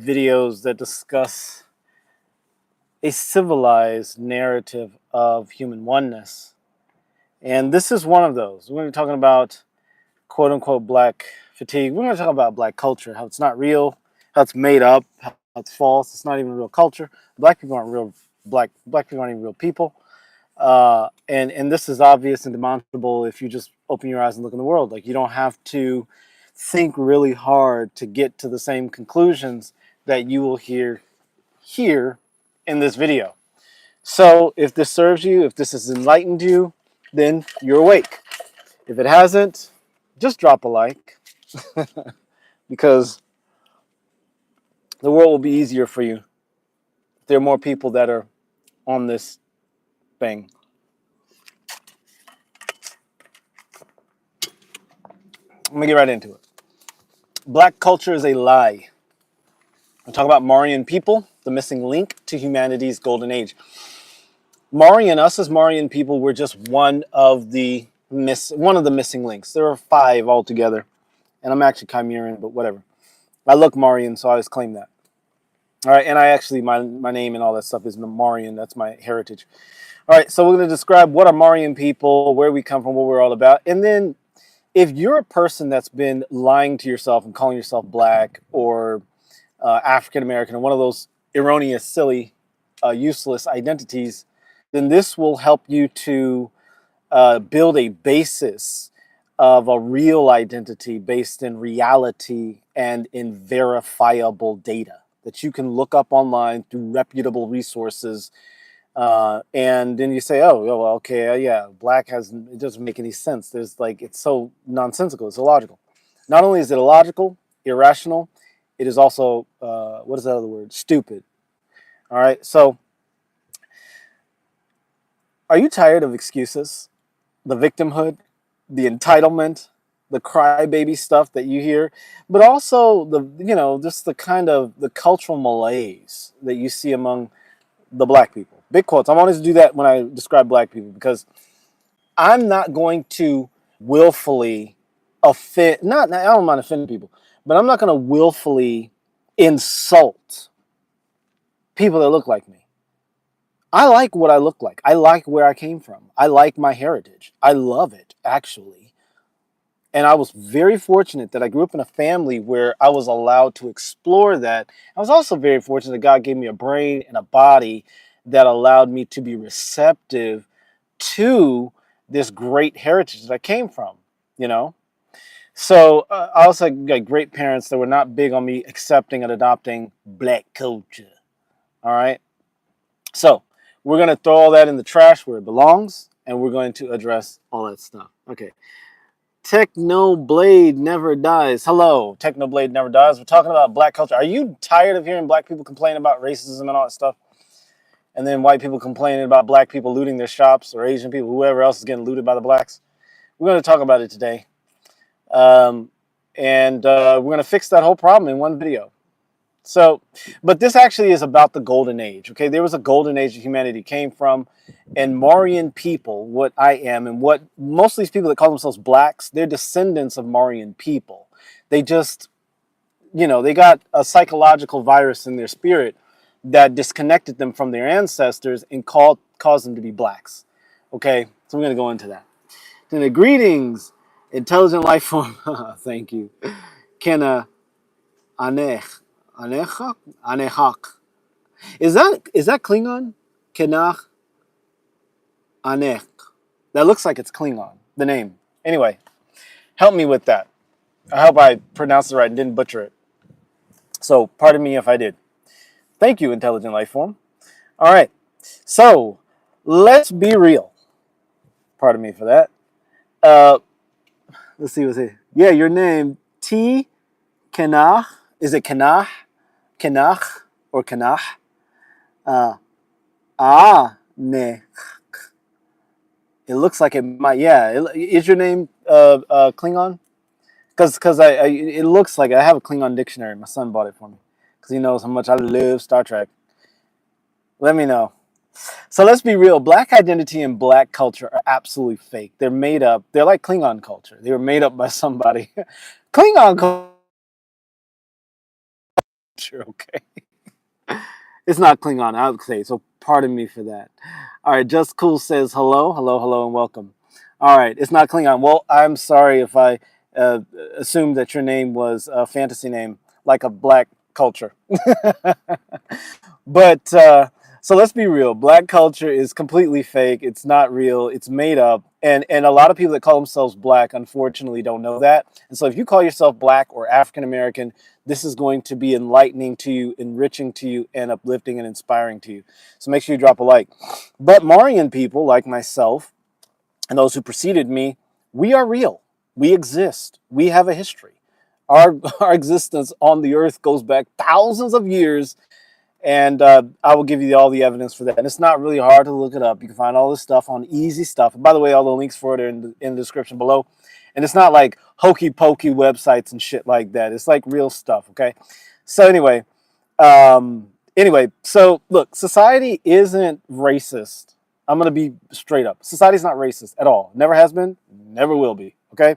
videos that discuss a civilized narrative of human oneness. And this is one of those. We're going to be talking about quote unquote black fatigue. We're going to talk about black culture, how it's not real, how it's made up, how it's false. It's not even real culture. Black people aren't real. Black people aren't even real people. And this is obvious and demonstrable if you just open your eyes and look in the world. Like, you don't have to think really hard to get to the same conclusions that you will hear here in this video. So if this serves you, if this has enlightened you, then you're awake. If it hasn't, just drop a like because the world will be easier for you if there are more people that are on this thing. I'm gonna get right into it. Black culture is a lie. We'll talk about Maurian people, the missing link to humanity's golden age. Us as Maurian people, were just one of the missing links. There are 5 altogether, and I'm actually Chimerian, but whatever. I look Maurian, so I always claim that. All right, and I actually, my name and all that stuff is Maurian. That's my heritage. All right, so we're going to describe what are Maurian people, where we come from, what we're all about, and then if you're a person that's been lying to yourself and calling yourself black or African American or one of those erroneous, silly, useless identities, then this will help you to build a basis of a real identity based in reality and in verifiable data that you can look up online through reputable resources. And then you say, oh, well, okay, yeah, black it doesn't make any sense. There's it's so nonsensical, it's illogical. Not only is it illogical, irrational, it is also, what is that other word? Stupid. All right, so are you tired of excuses? The victimhood, the entitlement, the crybaby stuff that you hear, but also just the kind of the cultural malaise that you see among the black people. Big quotes. I always do that when I describe black people because I'm not going to willfully offend. I don't mind offending people, but I'm not going to willfully insult people that look like me. I like what I look like. I like where I came from. I like my heritage. I love it, actually. And I was very fortunate that I grew up in a family where I was allowed to explore that. I was also very fortunate that God gave me a brain and a body that allowed me to be receptive to this great heritage that I came from, you know? So I also got great parents that were not big on me accepting and adopting black culture. All right? So we're going to throw all that in the trash where it belongs, and we're going to address all that stuff. Okay. Technoblade never dies. Hello, Technoblade never dies. We're talking about black culture. Are you tired of hearing black people complain about racism and all that stuff? And then white people complaining about black people looting their shops, or Asian people, whoever else is getting looted by the blacks? We're going to talk about it today. And we're going to fix that whole problem in one video. So, but this actually is about the golden age, okay? There was a golden age that humanity came from, and Maurian people, what I am, and what most of these people that call themselves blacks, they're descendants of Maurian people. They just, they got a psychological virus in their spirit that disconnected them from their ancestors and caused them to be blacks, okay? So we're going to go into that. Then the greetings, intelligent life form. Thank you. Kenna Anech. Anechak. Is that Klingon? Kenach Anech. That looks like it's Klingon, the name. Anyway, help me with that. I hope I pronounced it right and didn't butcher it. So, pardon me if I did. Thank you, intelligent life form. All right. So, let's be real. Pardon me for that. Let's see what's here. Yeah, your name, T. Kenach. Is it Kenach? Kenach or Kenach? Ne. It looks like it might. Yeah, is your name Klingon? Because it looks like I have a Klingon dictionary. My son bought it for me because he knows how much I love Star Trek. Let me know. So let's be real. Black identity and black culture are absolutely fake. They're made up. They're like Klingon culture. They were made up by somebody. Klingon culture culture, okay? It's not Klingon, I would say, so pardon me for that. All right, Just Cool says hello, hello, hello, and welcome. All right, it's not Klingon. Well, I'm sorry if I assumed that your name was a fantasy name, like a black culture. But so let's be real. Black culture is completely fake. It's not real. It's made up. And a lot of people that call themselves black, unfortunately, don't know that. And so if you call yourself black or African American, this is going to be enlightening to you, enriching to you, and uplifting and inspiring to you. So make sure you drop a like. But Maurian people like myself and those who preceded me, we are real. We exist. We have a history. Our existence on the earth goes back thousands of years, and I will give you all the evidence for that. And it's not really hard to look it up. You can find all this stuff on Easy Stuff. And by the way, all the links for it are in the description below. And it's not like hokey pokey websites and shit like that. It's like real stuff, okay? So so look, society isn't racist. I'm going to be straight up. Society's not racist at all. Never has been, never will be, okay?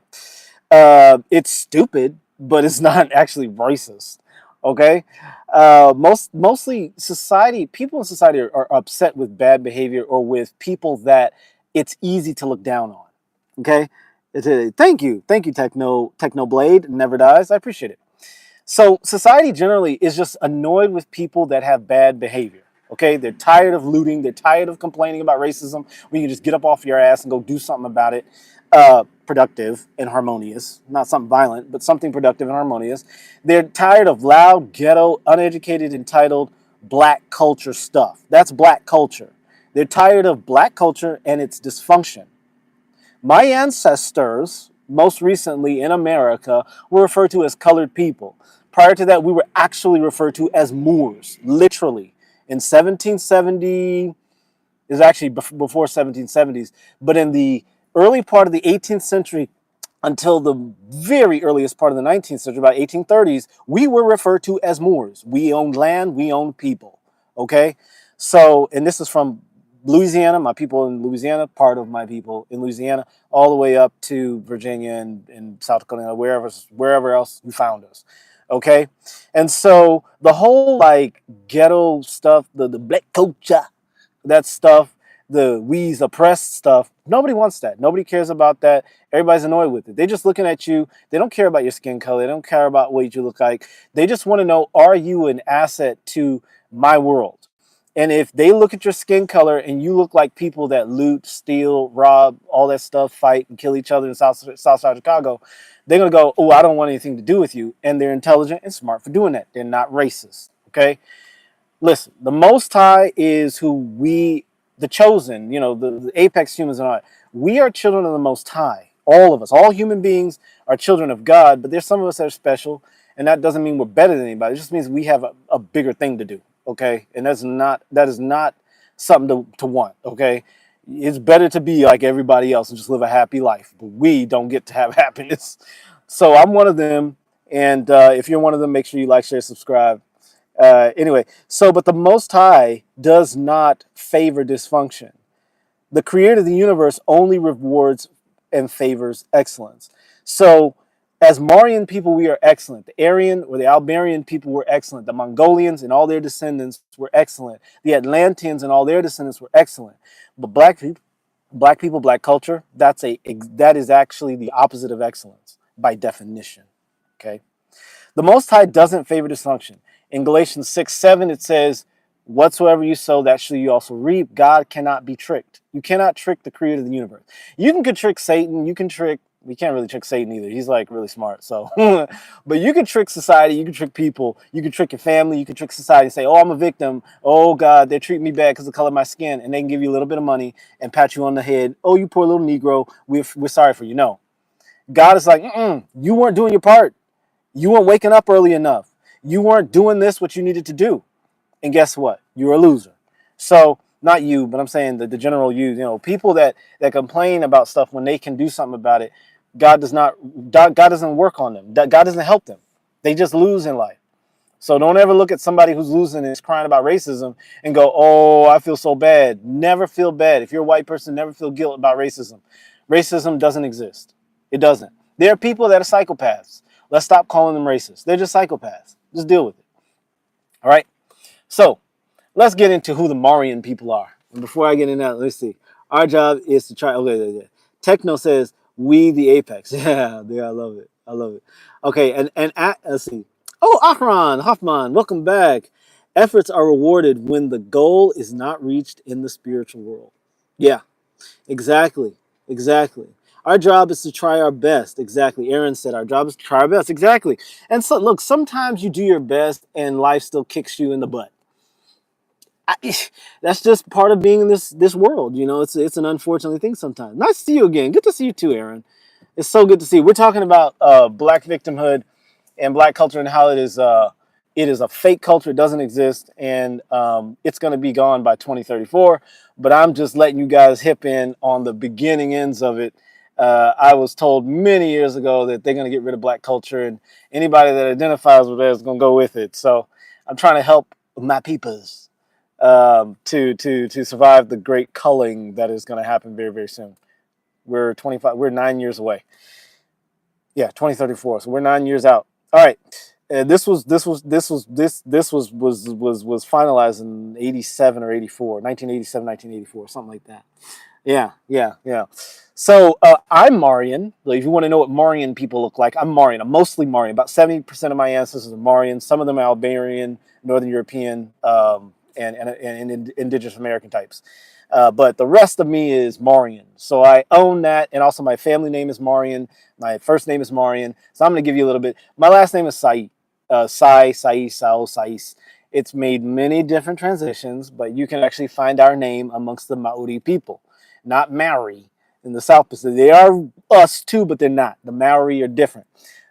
It's stupid, but it's not actually racist. Okay, mostly society, people in society are upset with bad behavior or with people that it's easy to look down on. Okay, thank you, Techno Blade never dies. I appreciate it. So society generally is just annoyed with people that have bad behavior. Okay, they're tired of looting. They're tired of complaining about racism. When you can just get up off your ass and go do something about it. Productive and harmonious, not something violent, but something productive and harmonious. They're tired of loud, ghetto, uneducated, entitled black culture stuff. That's black culture. They're tired of black culture and its dysfunction. My ancestors, most recently in America, were referred to as colored people. Prior to that, we were actually referred to as Moors, literally. In 1770, is actually before 1770s, but in the early part of the 18th century until the very earliest part of the 19th century, about 1830s, we were referred to as Moors. We owned land, we owned people, okay? So, and this is from Louisiana, my people in Louisiana, part of my people in Louisiana, all the way up to Virginia and South Dakota, wherever else you found us, okay? And so the whole like ghetto stuff, the black culture, that stuff, the we's oppressed stuff, nobody wants that. Nobody cares about that. Everybody's annoyed with it. They're just looking at you. They don't care about your skin color. They don't care about what you look like. They just want to know, are you an asset to my world? And if they look at your skin color and you look like people that loot, steal, rob, all that stuff, fight and kill each other in South Side Chicago, they're going to go, oh, I don't want anything to do with you. And they're intelligent and smart for doing that. They're not racist, okay? Listen, the Most High is the chosen, the apex humans and all that. We are children of the Most High. All of us, all human beings are children of God, but there's some of us that are special, and that doesn't mean we're better than anybody. It just means we have a bigger thing to do, okay? And that is not something to want, okay? It's better to be like everybody else and just live a happy life, but we don't get to have happiness. So I'm one of them, and if you're one of them, make sure you like, share, subscribe. But the Most High does not favor dysfunction. The creator of the universe only rewards and favors excellence. So, as Maurian people, we are excellent. The Aryan or the Albanian people were excellent. The Mongolians and all their descendants were excellent. The Atlanteans and all their descendants were excellent. But black people, black culture, that is actually the opposite of excellence by definition. Okay? The Most High doesn't favor dysfunction. In Galatians 6:7, it says, whatsoever you sow, that shall you also reap. God cannot be tricked. You cannot trick the creator of the universe. You can trick Satan. You can't really trick Satan either. He's like really smart. So, but you can trick society. You can trick people. You can trick your family. You can trick society and say, oh, I'm a victim. Oh, God, they're treating me bad because of the color of my skin. And they can give you a little bit of money and pat you on the head. Oh, you poor little Negro. We're sorry for you. No. God is like, you weren't doing your part. You weren't waking up early enough. You weren't doing what you needed to do. And guess what? You're a loser. So, not you, but I'm saying the general you, people that complain about stuff when they can do something about it, God doesn't work on them. God doesn't help them. They just lose in life. So don't ever look at somebody who's losing and is crying about racism and go, oh, I feel so bad. Never feel bad. If you're a white person, never feel guilt about racism. Racism doesn't exist. It doesn't. There are people that are psychopaths. Let's stop calling them racist. They're just psychopaths. Just deal with it. All right. So let's get into who the Maurian people are. And before I get into that, let's see. Our job is to try. Okay, yeah, yeah. Techno says we the apex. Yeah, I love it. I love it. Okay, let's see. Oh, Akron Hoffman, welcome back. Efforts are rewarded when the goal is not reached in the spiritual world. Yeah, exactly, exactly. Our job is to try our best. Exactly. Aaron said our job is to try our best. Exactly. And so, look, sometimes you do your best and life still kicks you in the butt. I, that's just part of being in this world. You know, it's an unfortunate thing sometimes. Nice to see you again. Good to see you too, Aaron. It's so good to see you. We're talking about black victimhood and black culture and how it is a fake culture. It doesn't exist, and it's going to be gone by 2034. But I'm just letting you guys hip in on the beginning ends of it. I was told many years ago that they're going to get rid of black culture, and anybody that identifies with it is going to go with it. So I'm trying to help my peoples to survive the great culling that is going to happen very, very soon. We're 25. We're 9 years away. Yeah, 2034. So we're 9 years out. All right. This was finalized in 87 or 84, 1987, 1984, something like that. Yeah, yeah, yeah. So I'm Maurian. Like, if you want to know what Maurian people look like, I'm Maurian. I'm mostly Maurian. About 70% of my ancestors are Maurian. Some of them are Albanian, Northern European, and indigenous American types. But the rest of me is Maurian. So I own that, and also my family name is Maurian. My first name is Maurian. So I'm going to give you a little bit. My last name is Sai. Sais. It's made many different transitions, but you can actually find our name amongst the Maori people, not Maori in the South Pacific. They are us too, but they're not. The Maori are different.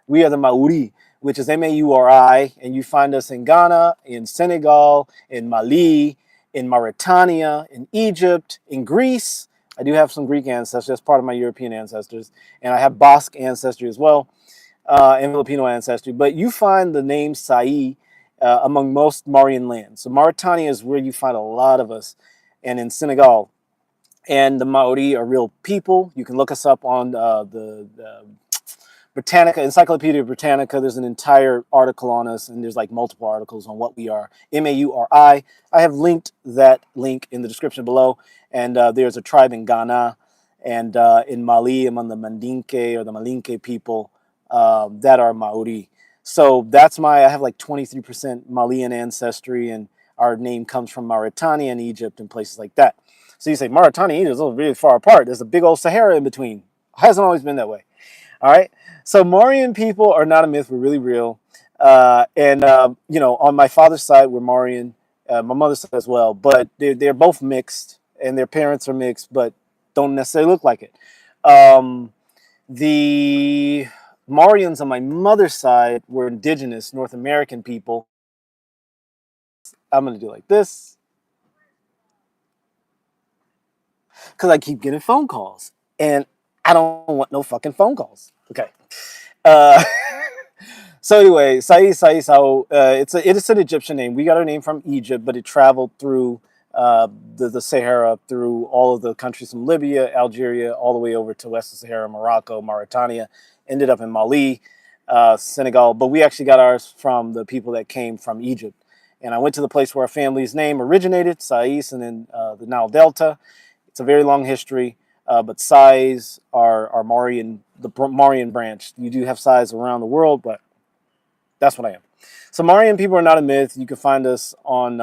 We are the Maori, which is Mauri, and you find us in Ghana, in Senegal, in Mali, in Mauritania, in Egypt, in Greece. I do have some Greek ancestors. That's part of my European ancestors. And I have Basque ancestry as well, and Filipino ancestry. But you find the name Sai among most Maurian lands. So Mauritania is where you find a lot of us, and in Senegal. And the Maori are real people. You can look us up on the Britannica, Encyclopedia Britannica. There's an entire article on us, and there's like multiple articles on what we are. Mauri. I have linked that link in the description below. And there's a tribe in Ghana and in Mali among the Mandinke or the Malinke people that are Maori. So I have like 23% Malian ancestry, and our name comes from Mauritania and Egypt and places like that. So you say Mauritania and Egypt is really far apart. There's a big old Sahara in between. It hasn't always been that way. All right. So Maurian people are not a myth. We're really real. On my father's side, we're Maurian. My mother's side as well. But they're both mixed, and their parents are mixed, but don't necessarily look like it. The Maurians on my mother's side were indigenous North American people. I'm going to do like this because I keep getting phone calls, and I don't want no fucking phone calls. Okay. Uh, So anyway, Sao, it is an Egyptian name. We got our name from Egypt, but it traveled through the Sahara, through all of the countries from Libya, Algeria, all the way over to Western Sahara, Morocco, Mauritania, ended up in Mali, Senegal. But we actually got ours from the people that came from Egypt. And I went to the place where our family's name originated, Sais, and then the Nile Delta. It's a very long history. But Sais are Maurian, the Maurian branch. You do have Sais around the world, but that's what I am. So Maurian people are not a myth. You can find us on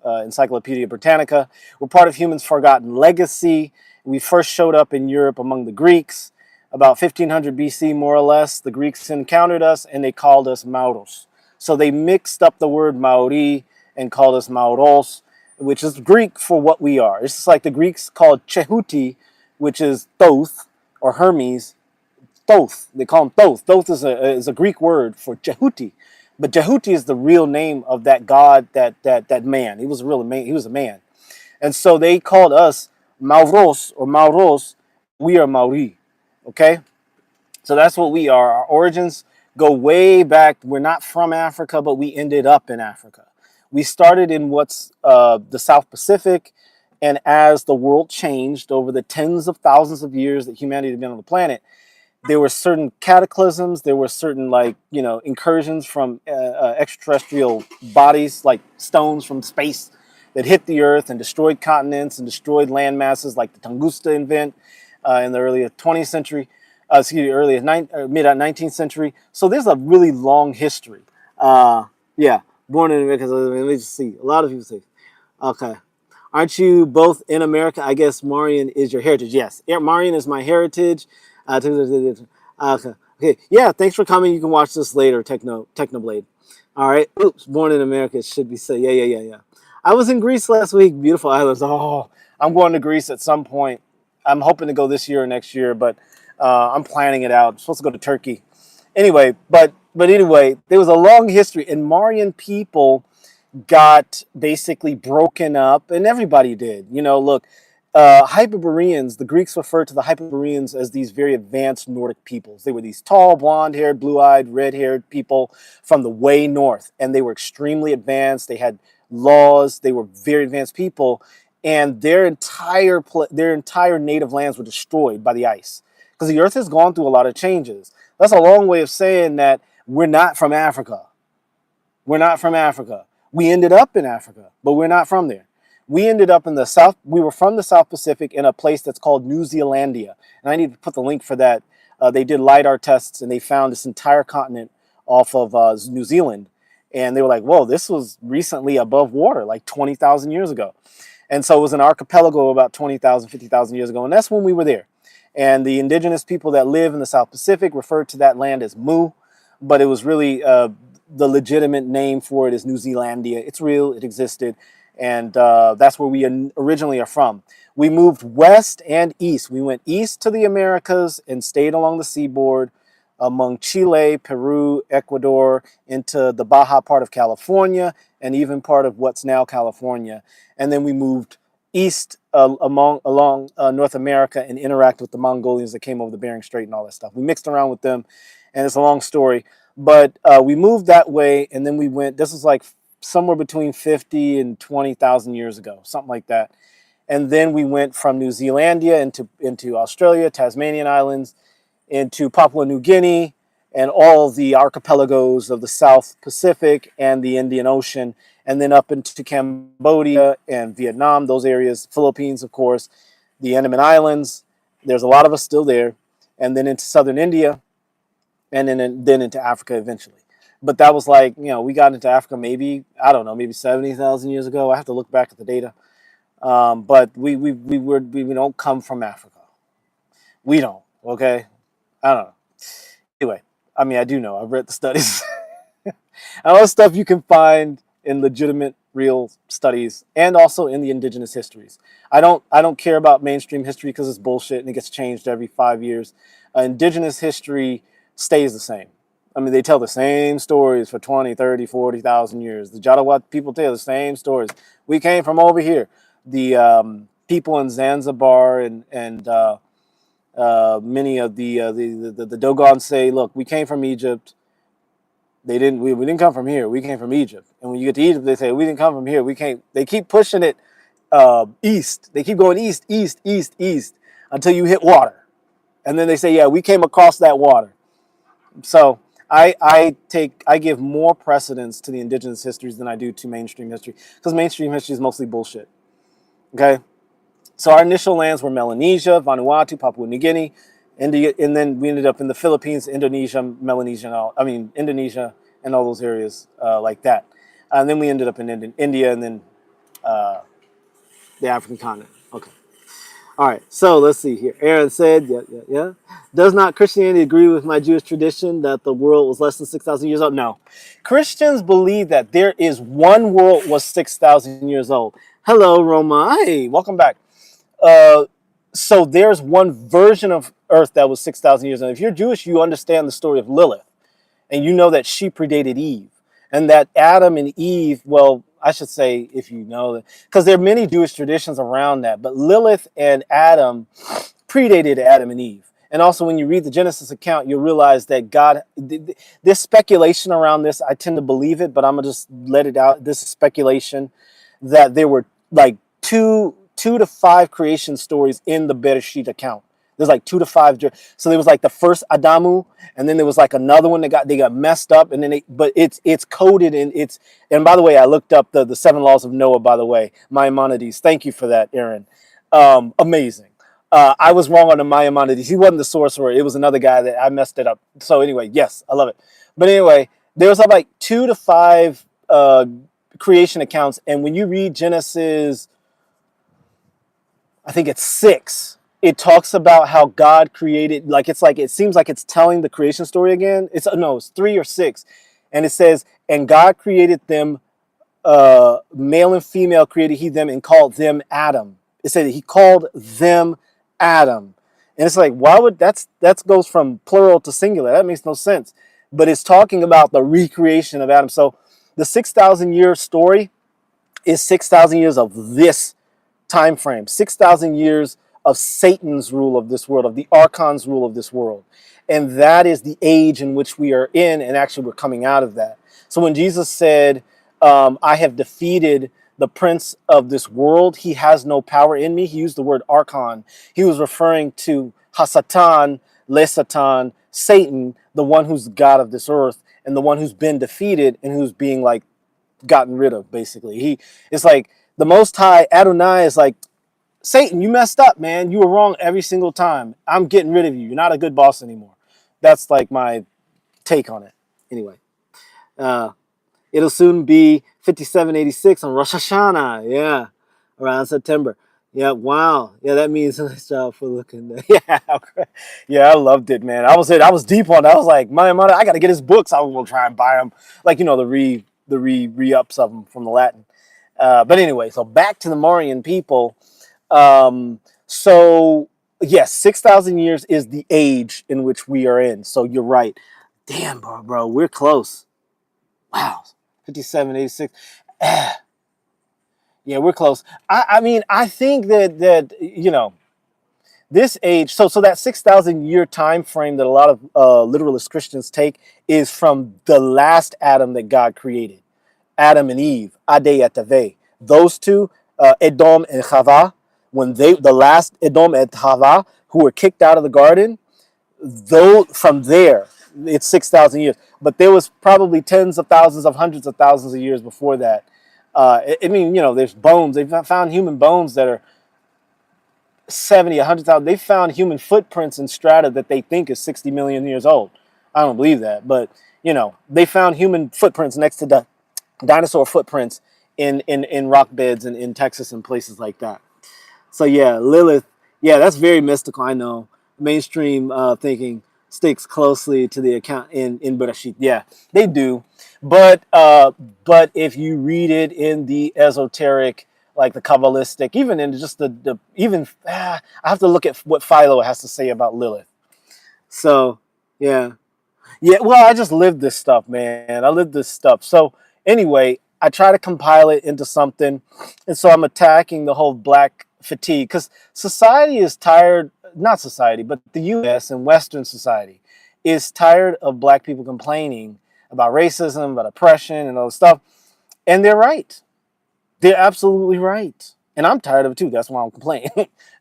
Encyclopedia Britannica. We're part of humans' forgotten legacy. We first showed up in Europe among the Greeks. About 1500 BC, more or less, the Greeks encountered us and they called us Mauros. So they mixed up the word Maori and called us Mauros, which is Greek for what we are. It's just like the Greeks called Chehuti, which is Thoth or Hermes, Thoth. They call him Thoth. Thoth is a Greek word for Jehuti, but Jehuti is the real name of that god, that man. He was a real man. He was a man, and so they called us Mauros or Mauros. We are Maori. Okay, so that's what we are. Our origins go way back. We're not from Africa, but we ended up in Africa. We started in what's the South Pacific, and as the world changed over the tens of thousands of years that humanity had been on the planet, There were certain cataclysms. There were certain, like, incursions from extraterrestrial bodies, like stones from space, that hit the Earth and destroyed continents and destroyed land masses, like the Tunguska event in the early 20th century. Early mid 19th century. So there's a really long history. Yeah, born in America. Let me just see. A lot of people say, okay. Aren't you both in America? I guess Maurian is your heritage. Yes, Maurian is my heritage. Okay. Okay. Yeah. Thanks for coming. You can watch this later. Technoblade. All right. Oops. Born in America. It should be said. Yeah. I was in Greece last week. Beautiful islands. Oh, I'm going to Greece at some point. I'm hoping to go this year or next year, but I'm planning it out. I'm supposed to go to Turkey. Anyway, but anyway, there was a long history, and Mauryan people got basically broken up, and everybody did. Look, Hyperboreans, the Greeks referred to the Hyperboreans as these very advanced Nordic peoples. They were these tall, blonde-haired, blue-eyed, red-haired people from the way north, and they were extremely advanced. They had laws. They were very advanced people, and their entire native lands were destroyed by the ice, because the Earth has gone through a lot of changes. That's a long way of saying that we're not from Africa. We're not from Africa. We ended up in Africa, but we're not from there. We ended up in the South. We were from the South Pacific in a place that's called New Zealandia. And I need to put the link for that. They did LiDAR tests, and they found this entire continent off of New Zealand. And they were like, whoa, this was recently above water, like 20,000 years ago. And so it was an archipelago about 20,000, 50,000 years ago. And that's when we were there. And the indigenous people that live in the South Pacific referred to that land as Mu, but it was really the legitimate name for it is New Zealandia. It's real, it existed, and that's where we originally are from. We moved west and east. We went east to the Americas and stayed along the seaboard among Chile, Peru, Ecuador, into the Baja part of California, and even part of what's now California. And then we moved east along North America and interacted with the Mongolians that came over the Bering Strait and all that stuff. We mixed around with them, and it's a long story. But we moved that way, and then we went, this was like somewhere between 50 and 20,000 years ago, something like that. And then we went from New Zealandia into Australia, Tasmanian Islands, into Papua New Guinea, and all the archipelagos of the South Pacific and the Indian Ocean, and then up into Cambodia and Vietnam, those areas, Philippines, of course, the Andaman Islands. There's a lot of us still there. And then into southern India, and then into Africa eventually. But that was like, we got into Africa maybe, I don't know, maybe 70,000 years ago. I have to look back at the data. But we don't come from Africa. We don't, okay? I don't know. Anyway, I mean, I do know. I've read the studies. And all the stuff you can find in legitimate, real studies, and also in the indigenous histories. I don't care about mainstream history because it's bullshit and it gets changed every 5 years. Indigenous history stays the same. I mean, they tell the same stories for 20, 30, 40,000 years. The Jadawat people tell the same stories. We came from over here. The people in Zanzibar and many of the Dogon say, look, we came from Egypt. We didn't come from here. We came from Egypt. And when you get to Egypt, they say, we didn't come from here. They keep pushing it east. They keep going east until you hit water. And then they say, yeah, we came across that water. So I give more precedence to the indigenous histories than I do to mainstream history, because mainstream history is mostly bullshit. Okay? So our initial lands were Melanesia, Vanuatu, Papua New Guinea, India, and then we ended up in the Philippines, Indonesia, Indonesia, and all those areas like that. And then we ended up in India, and then the African continent. Okay. All right, so let's see here. Aaron said, yeah. Does not Christianity agree with my Jewish tradition that the world was less than 6,000 years old? No. Christians believe that there is one world was 6,000 years old. Hello, Roma. Hey, welcome back. So there's one version of Earth that was 6,000 years old. If you're Jewish, you understand the story of Lilith, and you know that she predated Eve, and that Adam and Eve, well, I should say, if you know that, because there are many Jewish traditions around that, but Lilith and Adam predated Adam and Eve. And also, when you read the Genesis account, you'll realize that God, this speculation around this, I tend to believe it, but I'm going to just let it out. This is speculation that there were like two to five creation stories in the Bereshit account. There's like 2 to 5. So there was like the first Adamu, and then there was like another one that they got messed up, and then but it's coded in it's. And by the way, I looked up the 7 laws of Noah. By the way, Maimonides. Thank you for that, Aaron. Amazing. I was wrong on the Maimonides. He wasn't the sorcerer. It was another guy that I messed it up. So anyway, yes, I love it. But anyway, there was like 2 to 5 creation accounts, and when you read Genesis, I think it's 6. It talks about how God created, like it seems like it's telling the creation story again. It's 3 or 6, and it says, and God created them, male and female created He them, and called them Adam. It said that He called them Adam, and it's like, why would that goes from plural to singular? That makes no sense. But it's talking about the recreation of Adam. So the 6,000-year story is 6,000 years of this time frame, 6,000 years of Satan's rule of this world, of the archon's rule of this world. And that is the age in which we are in, and actually we're coming out of that. So when Jesus said, I have defeated the prince of this world, he has no power in me, he used the word archon. He was referring to Hasatan, Le Satan, Satan, the one who's the god of this earth, and the one who's been defeated and who's being like gotten rid of, basically. It's like the Most High, Adonai, is like, Satan, you messed up, man. You were wrong every single time. I'm getting rid of you. You're not a good boss anymore. That's like my take on it. Anyway, it'll soon be 5786 on Rosh Hashanah. Yeah, around September. Yeah, wow. Yeah, that means nice job for looking there. Yeah, yeah, I loved it, man. I was deep on it. I was like, my mother, I got to get his books. I will try and buy them, like, the re-ups of them from the Latin. But anyway, so back to the Maurian people. So yes, 6,000 years is the age in which we are in. So you're right. Damn, bro, we're close. Wow, 5786. Yeah, we're close. I mean, I think that this age. So that 6,000-year time frame that a lot of literalist Christians take is from the last Adam that God created, Adam and Eve, Ade Atave. Those two, Edom and Chava, when the last Edom and Chava who were kicked out of the garden, though from there it's 6,000 years. But there was probably tens of thousands of hundreds of thousands of years before that. I mean, there's bones. They've found human bones that are 70, 100,000. They found human footprints in strata that they think is 60 million years old. I don't believe that, but they found human footprints next to the dinosaur footprints in rock beds in Texas and places like that. So yeah, Lilith, yeah, that's very mystical. I know mainstream thinking sticks closely to the account in Bereshit. Yeah, they do, but if you read it in the esoteric, like the Kabbalistic, even in just I have to look at what Philo has to say about Lilith. So yeah. Yeah, well, I just lived this stuff, man. I lived this stuff. So anyway, I try to compile it into something, and so I'm attacking the whole black fatigue because society is tired. Not society, but the U.S. and Western society is tired of black people complaining about racism, about oppression, and all this stuff. And they're right. They're absolutely right. And I'm tired of it too. That's why I'm complaining.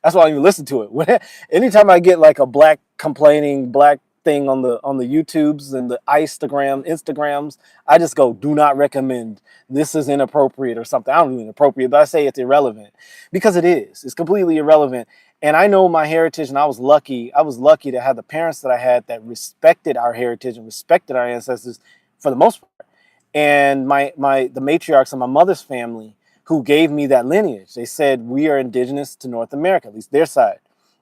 That's why I even listen to it. Anytime I get like a black complaining black thing on the YouTubes and the Instagrams, I just go, do not recommend. This is inappropriate or something. I don't do inappropriate, but I say it's irrelevant because it is. It's completely irrelevant. And I know my heritage, and I was lucky. I was lucky to have the parents that I had that respected our heritage and respected our ancestors for the most part. And the matriarchs of my mother's family who gave me that lineage, they said we are indigenous to North America, at least their side.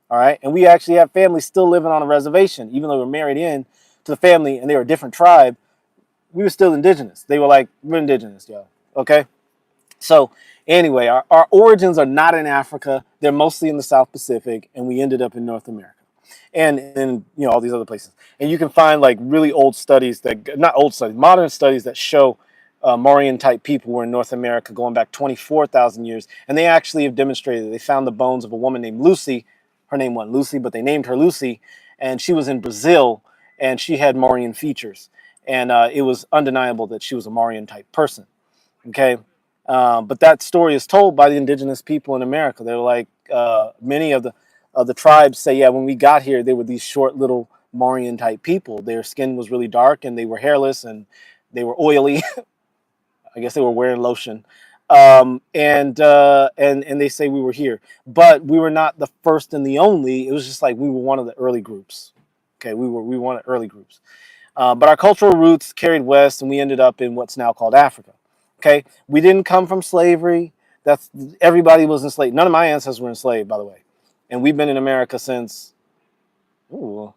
All right. And we actually have families still living on a reservation, even though we were married in to the family and they were a different tribe. We were still indigenous. They were like, we're indigenous, yo. Okay. So anyway, our origins are not in Africa. They're mostly in the South Pacific, and we ended up in North America and all these other places. And you can find like really old studies modern studies that show Maurian type people were in North America going back 24,000 years. And they actually have demonstrated, they found the bones of a woman named Lucy. Her name wasn't Lucy, but they named her Lucy, and she was in Brazil, and she had Maurian features, and it was undeniable that she was a Maurian type person. Okay, but that story is told by the indigenous people in America. They're like many of the the tribes say, yeah, when we got here, they were these short little Maurian type people. Their skin was really dark and they were hairless and they were oily. I guess they were wearing lotion. And they say we were here, but we were not the first and the only. It was just like we were one of the early groups. Okay, we were one of the early groups. But our cultural roots carried west, and we ended up in what's now called Africa. Okay, we didn't come from slavery. That's everybody was enslaved. None of my ancestors were enslaved, by the way, and we've been in America since. Ooh,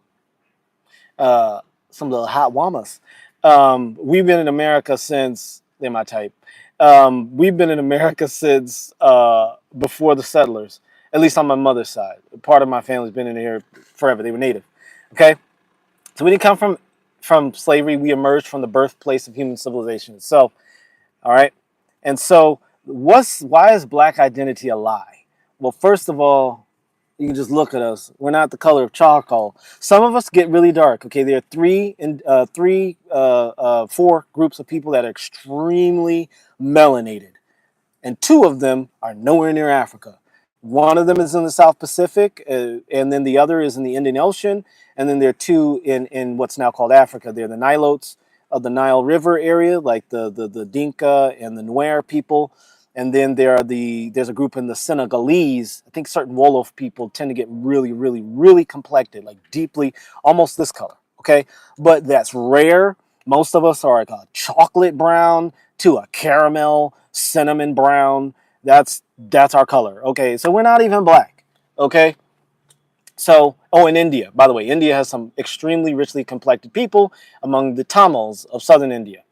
some little hot wamas. We've been in America since they're my type. We've been in America since before the settlers, at least on my mother's side. Part of my family's been in here forever. They were native. Okay, so we didn't come from slavery. We emerged from the birthplace of human civilization itself. All right, and so why is black identity a lie? Well, first of all, you can just look at us. We're not the color of charcoal. Some of us get really dark. Okay, there are four groups of people that are extremely melanated, and two of them are nowhere near Africa. One of them is in the South Pacific, and then the other is in the Indian Ocean, and then there are two in what's now called Africa. They're the Nilotes of the Nile River area, like the Dinka and the Nuer people. And then there's a group in the Senegalese. I think certain Wolof people tend to get really, really, really complected, like deeply, almost this color, okay? But that's rare. Most of us are like a chocolate brown to a caramel, cinnamon brown. That's our color, okay? So we're not even black, okay? So, oh, in India, by the way, India has some extremely richly complected people among the Tamils of southern India,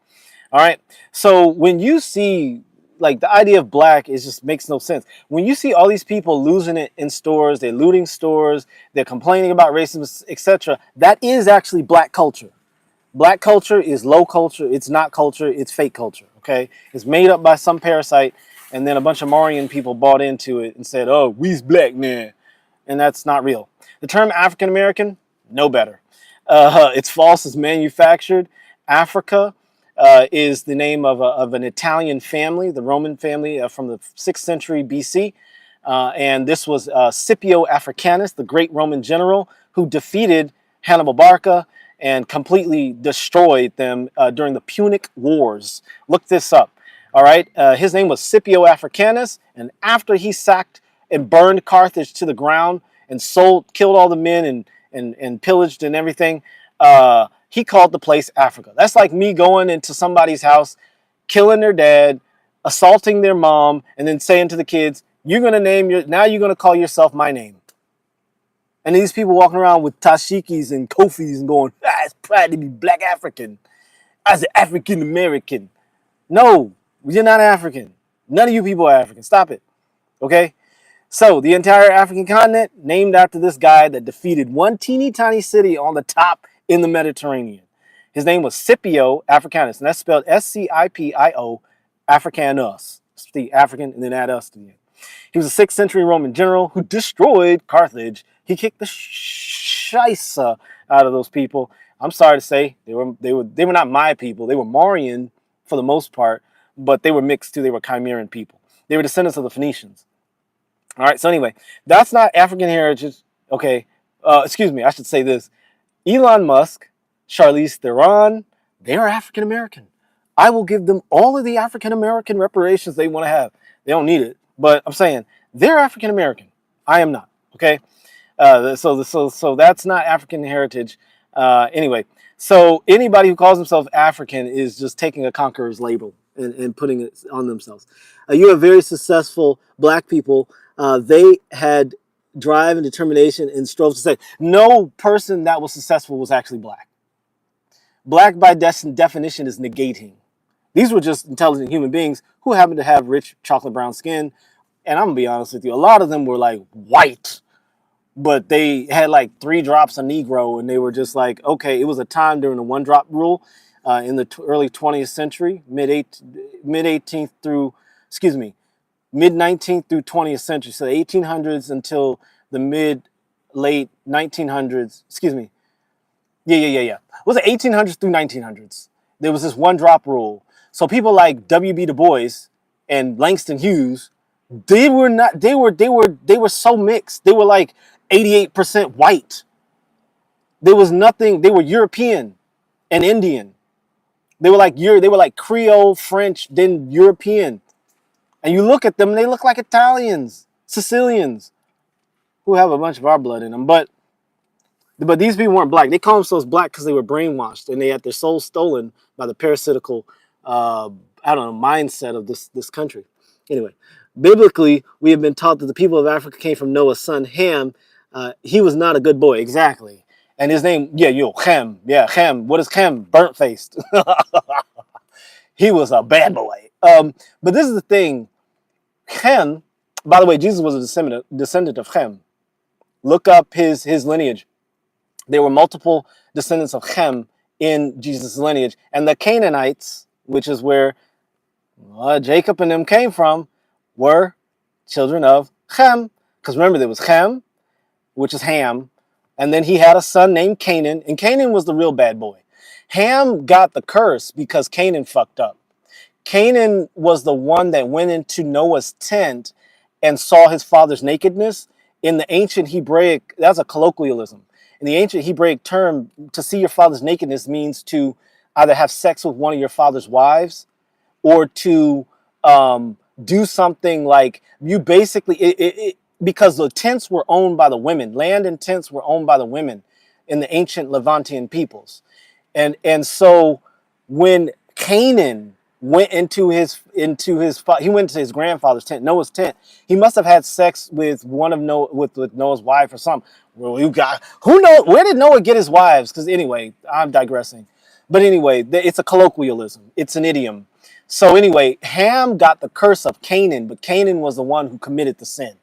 all right? So when you see like the idea of black is just makes no sense. When you see all these people losing it in stores, they're looting stores, they're complaining about racism, etc., that is actually black culture. Black culture is low culture. It's not culture. It's fake culture. Okay, it's made up by some parasite, and then a bunch of Maurian people bought into it and said, "Oh, we's black man," and that's not real. The term African American, no better. It's false. It's manufactured. Africa is the name of an Italian family, the Roman family from the 6th century BC. And this was Scipio Africanus, the great Roman general who defeated Hannibal Barca and completely destroyed them during the Punic Wars. Look this up. All right. His name was Scipio Africanus. And after he sacked and burned Carthage to the ground and killed all the men and pillaged and everything, he called the place Africa. That's like me going into somebody's house, killing their dad, assaulting their mom, and then saying to the kids, you're going to call yourself my name. And these people walking around with tashikis and kofis and going, it's proud to be black African. As an African American. No, you're not African. None of you people are African. Stop it. Okay? So the entire African continent named after this guy that defeated one teeny tiny city on the top in the Mediterranean. His name was Scipio Africanus, and that's spelled Scipio Africanus. It's the African and then add us to the end. He was a 6th century Roman general who destroyed Carthage. He kicked the scheisse out of those people. I'm sorry to say, they were not my people. They were Maurian for the most part, but they were mixed too. They were Chimeran people. They were descendants of the Phoenicians. All right, so anyway, that's not African heritage. Okay, excuse me, I should say this. Elon Musk, Charlize Theron, they are African American. I will give them all of the African American reparations they want to have. They don't need it, but I'm saying they're African American. I am not. Okay, so that's not African heritage. Anyway, so anybody who calls himself African is just taking a conqueror's label and putting it on themselves. You have very successful black people. They had drive and determination and strove to say no person that was successful was actually black. Black by definition is negating. These were just intelligent human beings who happened to have rich chocolate brown skin. And I'm gonna be honest with you, a lot of them were like white, but they had like 3 drops of Negro, and they were just like, okay, it was a time during the 1-drop rule in the early 20th century, mid 18th through, mid 19th through 20th century. So the 1800s until the late 1900s, Yeah. Was it 1800s through 1900s? There was this 1-drop rule. So people like W.B. Du Bois and Langston Hughes, they were so mixed. They were like 88% white. There was nothing. They were European and Indian. They were like Creole, French, then European. And you look at them, they look like Italians, Sicilians, who have a bunch of our blood in them. But these people weren't black. They call themselves black because they were brainwashed and they had their souls stolen by the parasitical, I don't know, mindset of this country. Anyway, biblically, we have been taught that the people of Africa came from Noah's son Ham. He was not a good boy, exactly. And his name, Ham. Yeah, Ham. What is Ham? Burnt faced. He was a bad boy. But this is the thing. Ham, by the way, Jesus was a descendant of Ham. Look up his lineage. There were multiple descendants of Ham in Jesus' lineage. And the Canaanites, which is where Jacob and them came from, were children of Ham. Because remember, there was Ham, which is Ham. And then he had a son named Canaan. And Canaan was the real bad boy. Ham got the curse because Canaan fucked up. Canaan was the one that went into Noah's tent and saw his father's nakedness. In the ancient Hebraic, that's a colloquialism. In the ancient Hebraic term, to see your father's nakedness means to either have sex with one of your father's wives or to do something like you basically, because the tents were owned by the women. Land and tents were owned by the women in the ancient Levantian peoples. And so when Canaan went into his grandfather's tent, Noah's tent. He must have had sex with one of with Noah's wife or something. Well, who knows? Where did Noah get his wives? Because anyway, I'm digressing. But anyway, it's a colloquialism. It's an idiom. So anyway, Ham got the curse of Canaan, but Canaan was the one who committed the sin.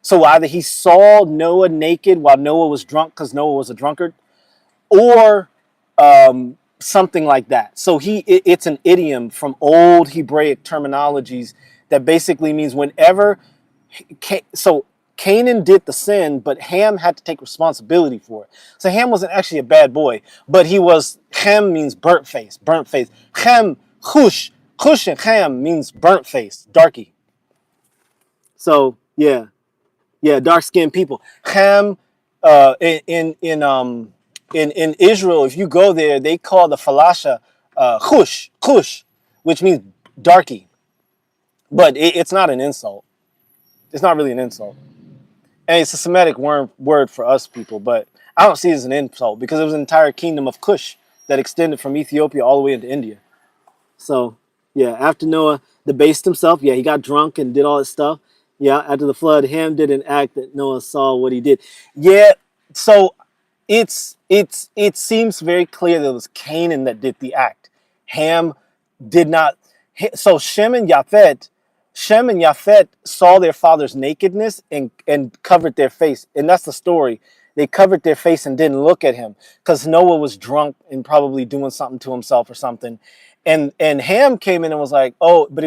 So either he saw Noah naked while Noah was drunk because Noah was a drunkard, or something like that. So it's an idiom from old Hebraic terminologies that basically means whenever. So Canaan did the sin, but Ham had to take responsibility for it. So Ham wasn't actually a bad boy, but Ham means burnt face, burnt face. Ham, Cush and Ham means burnt face, darky. So yeah, dark skinned people. Ham, in Israel, if you go there, they call the falasha Cush, which means darky. But it's not an insult. It's not really an insult. And it's a Semitic word for us people, but I don't see it as an insult because it was an entire kingdom of Cush that extended from Ethiopia all the way into India. So, yeah, after Noah debased himself, he got drunk and did all that stuff. Yeah, after the flood, Ham did an act that Noah saw what he did. Yeah, so it seems very clear that it was Canaan that did the act. Ham did not. So Shem and Yafet saw their father's nakedness and covered their face. And that's the story. They covered their face and didn't look at him because Noah was drunk and probably doing something to himself or something. And Ham came in and was like, oh, but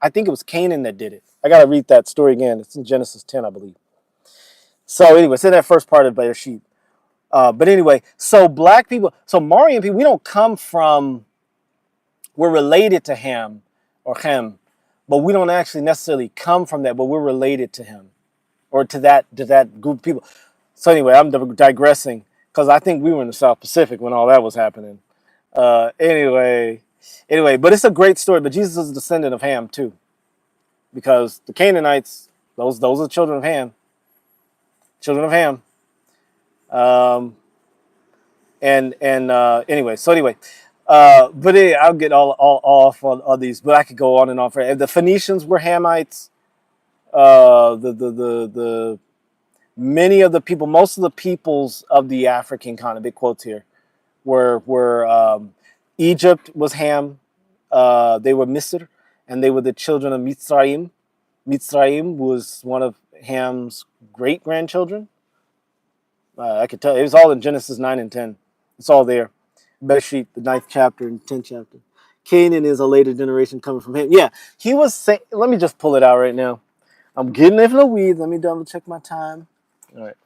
I think it was Canaan that did it. I got to read that story again. It's in Genesis 10, I believe. So anyway, it's in that first part of Bereshit. But anyway, so black people, so Maurian people, we don't come from, we're related to Ham or Ham, but we don't actually necessarily come from that, but we're related to him or to that group of people. So anyway, I'm digressing because I think we were in the South Pacific when all that was happening. Anyway, but it's a great story. But Jesus is a descendant of Ham too, because the Canaanites, those are children of Ham. Children of Ham. Anyway, but I'll get all off on these, but I could go on and on for. The Phoenicians were Hamites. The many of the people, most of the peoples of the African continent, big quotes here, were Egypt was Ham. They were Misr, and they were the children of Mitzrayim. Mitzrayim was one of Ham's great grandchildren. I could tell it was all in Genesis 9 and 10. It's all there. Bereshit, the 9th chapter and 10th chapter. Canaan is a later generation coming from him. Yeah, he was saying, let me just pull it out right now. I'm getting in the weeds. Let me double check my time. All right.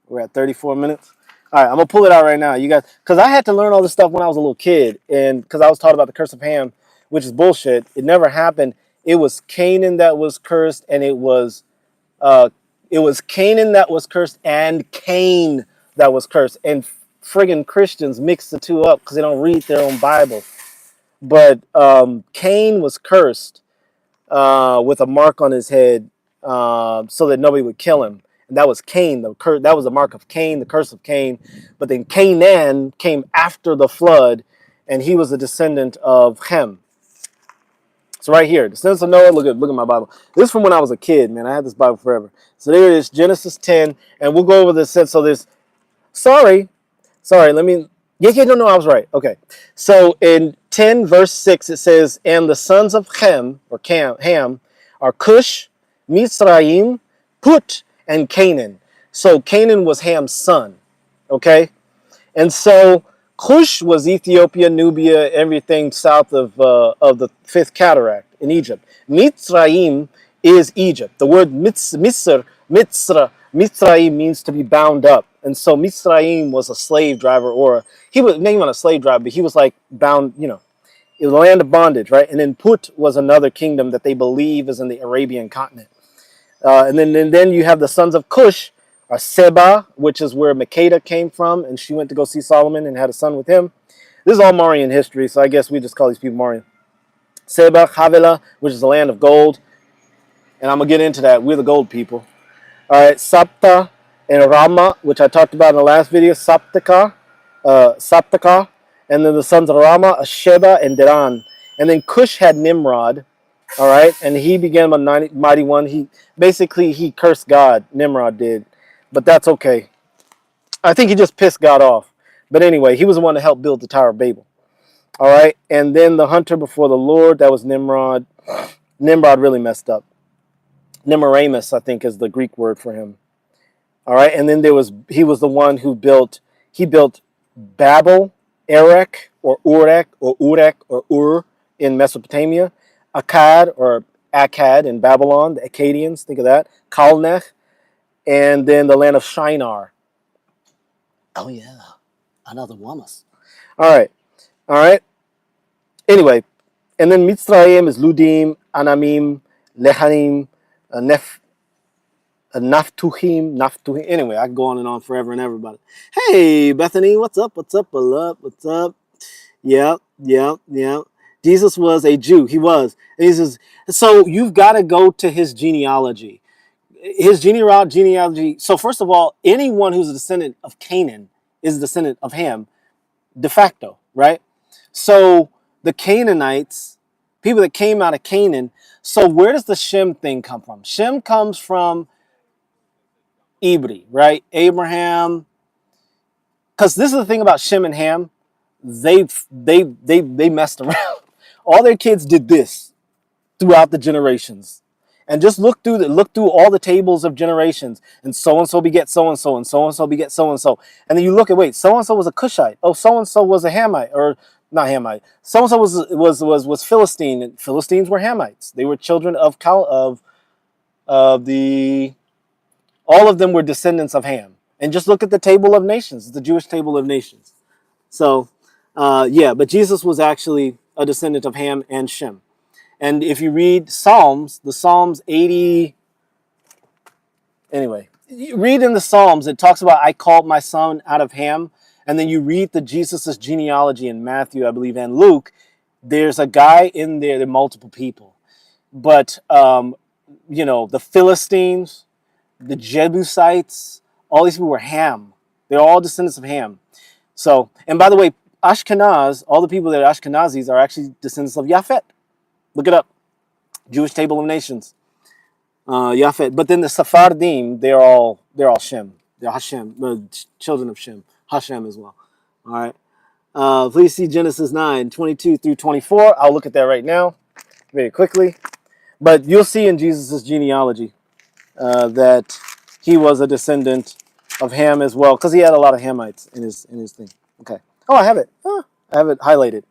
We're at 34 minutes. All right, I'm going to pull it out right now. You guys, because I had to learn all this stuff when I was a little kid. And because I was taught about the curse of Ham, which is bullshit. It never happened. It was Canaan that was cursed, and it was It was Canaan that was cursed and Cain that was cursed. And friggin' Christians mix the two up because they don't read their own Bible. But Cain was cursed with a mark on his head so that nobody would kill him. And that was Cain. That was the mark of Cain, the curse of Cain. But then Canaan came after the flood, and he was a descendant of Ham. So right here, descendants of Noah. Look at my Bible. This is from when I was a kid, man. I had this Bible forever. So there it is, Genesis 10, and we'll go over this. So there's, sorry, let me. Yeah, no, I was right. Okay. So in 10 verse 6, it says, and the sons of Ham, or Ham, are Cush, Mizraim, Put, and Canaan. So Canaan was Ham's son. Okay. And so Cush was Ethiopia, Nubia, everything south of the Fifth Cataract in Egypt. Mitzrayim is Egypt. The word Mizraim means to be bound up. And so Mitzrayim was a slave driver, or he was maybe not a slave driver, but he was like bound, it was a land of bondage, right? And then Put was another kingdom that they believe is in the Arabian continent. And then you have the sons of Cush, are Seba, which is where Makeda came from, and she went to go see Solomon and had a son with him. This is all Maurian history, so I guess we just call these people Maurian. Seba, Havilah, which is the land of gold, and I'm going to get into that. We're the gold people. All right, Sapta and Rama, which I talked about in the last video, Saptaka, and then the sons of Rama, Sheba and Dedan. And then Cush had Nimrod, all right, and he became a mighty one. He cursed God, Nimrod did. But that's okay. I think he just pissed God off. But anyway, he was the one that helped build the Tower of Babel. All right. And then the hunter before the Lord, that was Nimrod. Nimrod really messed up. Nimramus, I think, is the Greek word for him. All right. And then he was the one who built Babel, Erech, or Urek, or Ur in Mesopotamia. Akkad in Babylon, the Akkadians, think of that. Kalnech. And then the land of Shinar. Oh, yeah. Another Wamas. All right. Anyway. And then Mitzrayim is Ludim, Anamim, Lehanim, Naftuhim. Anyway, I can go on and on forever and ever about it. Hey, Bethany, what's up? What's up? Yep. Jesus was a Jew. He was. And he says, so you've got to go to his genealogy. His genealogy. So first of all, anyone who's a descendant of Canaan is a descendant of Ham, de facto, right? So the Canaanites, people that came out of Canaan. So where does the Shem thing come from? Shem comes from Ibri, right? Abraham. Because this is the thing about Shem and Ham, they messed around. All their kids did this throughout the generations. And just look through all the tables of generations, and so beget so-and-so, and so beget so-and-so. And then you look at, wait, so-and-so was a Cushite. Oh, so-and-so was a Hamite, or not Hamite. So-and-so was Philistine, and Philistines were Hamites. They were children of the, all of them were descendants of Ham. And just look at the table of nations, the Jewish table of nations. So, but Jesus was actually a descendant of Ham and Shem. And if you read Psalms, the Psalms 80, anyway, you read in the Psalms, it talks about, I called my son out of Ham. And then you read the Jesus' genealogy in Matthew, I believe, and Luke. There's a guy in there, there are multiple people. But, the Philistines, the Jebusites, all these people were Ham. They're all descendants of Ham. So, and by the way, Ashkenaz, all the people that are Ashkenazis are actually descendants of Japhet. Look it up. Jewish Table of Nations. Japhet. But then the Sephardim, they're all Shem. They're Hashem, the children of Shem. Hashem as well. All right. Please see Genesis 9, 22 through 24. I'll look at that right now, very quickly. But you'll see in Jesus' genealogy that he was a descendant of Ham as well, because he had a lot of Hamites in his thing. Okay. Oh, I have it. I have it highlighted.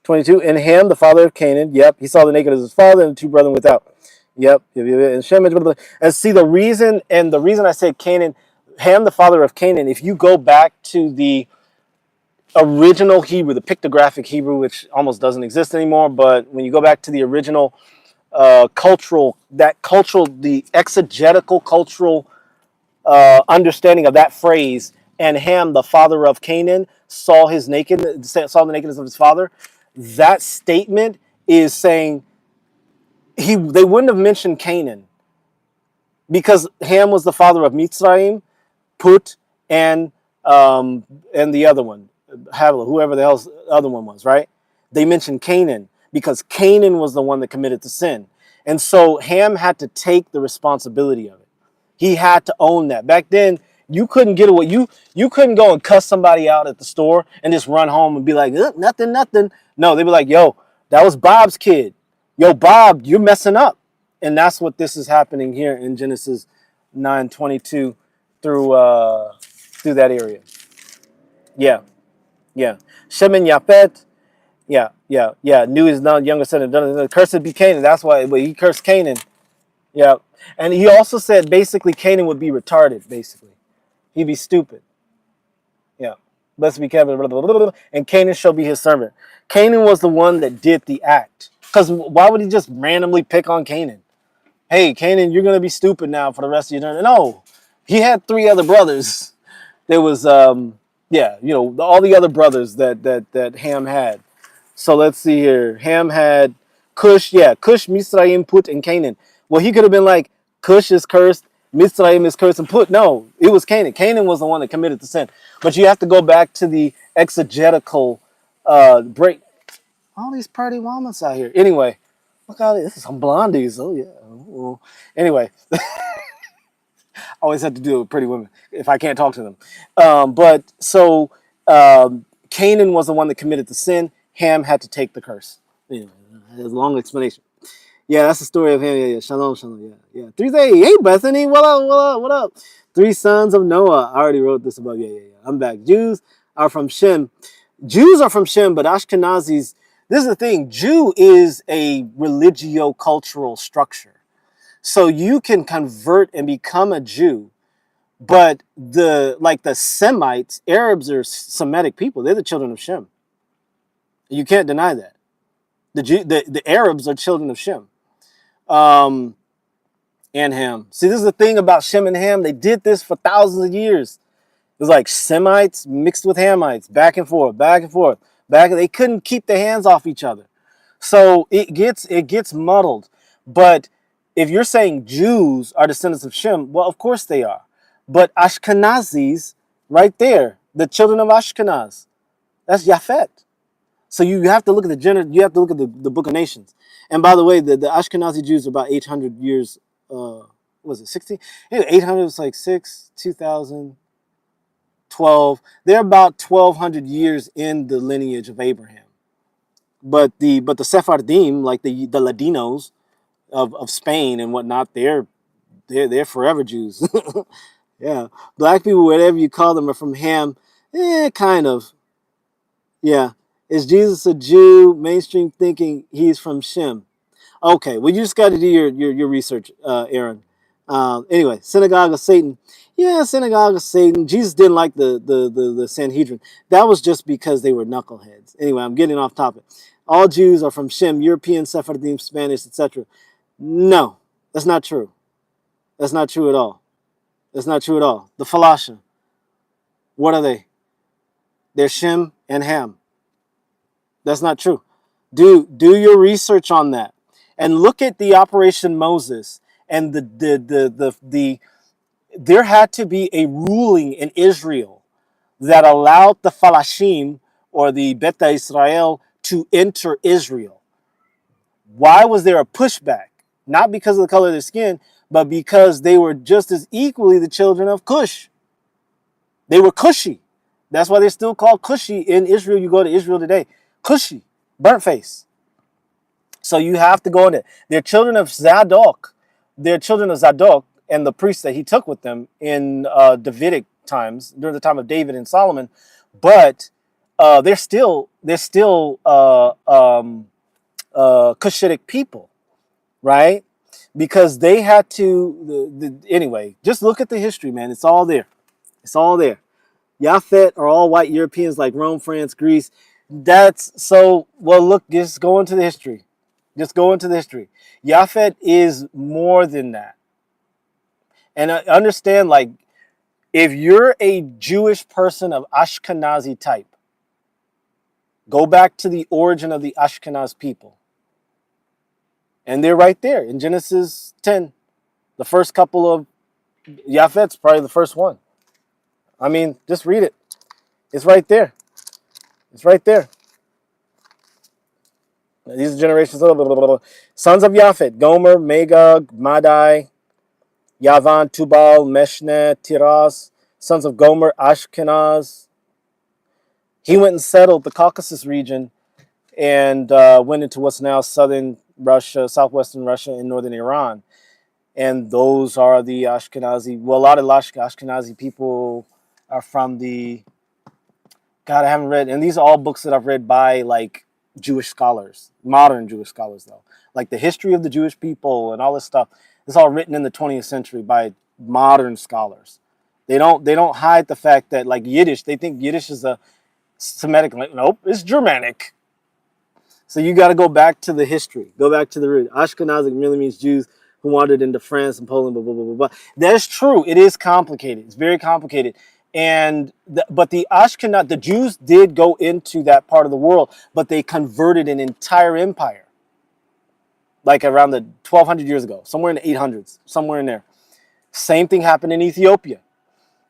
22, and Ham, the father of Canaan. Yep, he saw the naked as his father and the two brethren without. Yep. And Shem, and see the reason I said Canaan, Ham, the father of Canaan, if you go back to the original Hebrew, the pictographic Hebrew, which almost doesn't exist anymore, but when you go back to the original the exegetical cultural understanding of that phrase, and Ham, the father of Canaan, saw the nakedness of his father. That statement is saying they wouldn't have mentioned Canaan because Ham was the father of Mitzrayim, Put, and the other one, Havilah, whoever the hell the other one was, right? They mentioned Canaan because Canaan was the one that committed the sin. And so Ham had to take the responsibility of it. He had to own that. Back then, you couldn't get away. You couldn't go and cuss somebody out at the store and just run home and be like, nothing, nothing. No, they'd be like, yo, that was Bob's kid. Yo, Bob, you're messing up. And that's what this is happening here in Genesis 9:22 through that area. Yeah, yeah. Shem and Yaphet, yeah. Knew his younger son had done it. Cursed be Canaan. That's why he cursed Canaan. Yeah. And he also said basically Canaan would be retarded, basically. He'd be stupid. Yeah. Blessed be Canaan, and Canaan shall be his servant. Canaan was the one that did the act. Because why would he just randomly pick on Canaan? Hey, Canaan, you're going to be stupid now for the rest of your journey. No. He had 3 other brothers. There was, all the other brothers that Ham had. So let's see here. Ham had Cush, Mizraim, Put, and Canaan. Well, he could have been like, Cush is cursed, Mizraim is cursed, and Put. No, it was Canaan. Canaan was the one that committed the sin. But you have to go back to the exegetical break. All these pretty women out here. Anyway, look how this is some blondies. Oh, yeah. Oh. Anyway. Always have to deal with pretty women if I can't talk to them. Canaan was the one that committed the sin. Ham had to take the curse. Anyway, there's a long explanation. Yeah, that's the story of Ham. Yeah. Shalom, shalom. Yeah. 3 days. Hey, Bethany. What up? 3 sons of Noah. I already wrote this about. Yeah. I'm back. Jews are from Shem, but Ashkenazis. This is the thing. Jew is a religio-cultural structure. So you can convert and become a Jew, but the Semites, Arabs are Semitic people. They're the children of Shem. You can't deny that. The Arabs are children of Shem, and Ham. See, this is the thing about Shem and Ham. They did this for thousands of years. It was like Semites mixed with Hamites, back and forth. They couldn't keep their hands off each other, so it gets muddled. But if you're saying Jews are descendants of Shem, well, of course they are. But Ashkenazis, right there, the children of Ashkenaz, that's Yaphet. So you have to look at you have to look at the Book of Nations. And by the way, the Ashkenazi Jews are about 800 years. Was it 16? 800 was like 2000, 12. They're about 1,200 years in the lineage of Abraham. But the Sephardim, like the Ladinos of Spain and whatnot, they're forever Jews. Yeah, black people, whatever you call them, are from Ham. Kind of. Yeah, is Jesus a Jew? Mainstream thinking he's from Shem. Okay, well you just got to do your research, Aaron. Anyway, synagogue of Satan. Yeah, synagogue of Satan. Jesus didn't like the Sanhedrin. That was just because they were knuckleheads. Anyway, I'm getting off topic. All Jews are from Shem, European, Sephardim, Spanish, etc. No, that's not true. That's not true at all. That's not true at all. The Falasha, what are they? They're Shem and Ham. That's not true. Do your research on that and look at the Operation Moses and there had to be a ruling in Israel that allowed the Falashim or the Beta Israel to enter Israel. Why was there a pushback? Not because of the color of their skin, but because they were just as equally the children of Cush. They were Cushi. That's why they're still called Cushi in Israel. You go to Israel today. Cushi, burnt face. So you have to go in there. They're children of Zadok. They're children of Zadok and the priests that he took with them in Davidic times, during the time of David and Solomon. But they're still Cushitic people, right? Because they had to, anyway, just look at the history, man. It's all there. It's all there. Yaphet are all white Europeans like Rome, France, Greece. That's so, well, look, just go into the history. Just go into the history. Yafet is more than that. And understand, like, if you're a Jewish person of Ashkenazi type, go back to the origin of the Ashkenaz people. And they're right there in Genesis 10. The first couple of Yafet's probably the first one. I mean, just read it. It's right there. It's right there. These are generations of blah, blah, blah, blah. Sons of Yafet: Gomer, Magog, Madai, Yavan, Tubal, Meshne, Tiras. Sons of Gomer, Ashkenaz. He went and settled the Caucasus region and went into what's now southern Russia, southwestern Russia, and northern Iran. And those are the Ashkenazi. Well, a lot of Ashkenazi people are from the. God, I haven't read, and these are all books that I've read by like Jewish scholars, modern Jewish scholars though, like the history of the Jewish people and all this stuff. It's all written in the 20th century by modern scholars. They don't hide the fact that like Yiddish, they think Yiddish is a Semitic. Like, nope, it's Germanic. So you got to go back to the history, go back to the root. Ashkenazic really means Jews who wandered into France and Poland, blah, blah, blah, blah, blah. That's true. It is complicated. It's very complicated. And but the Ashkenaz, the Jews did go into that part of the world, but they converted an entire empire. Like around the 1200 years ago, somewhere in the 800s, somewhere in there. Same thing happened in Ethiopia.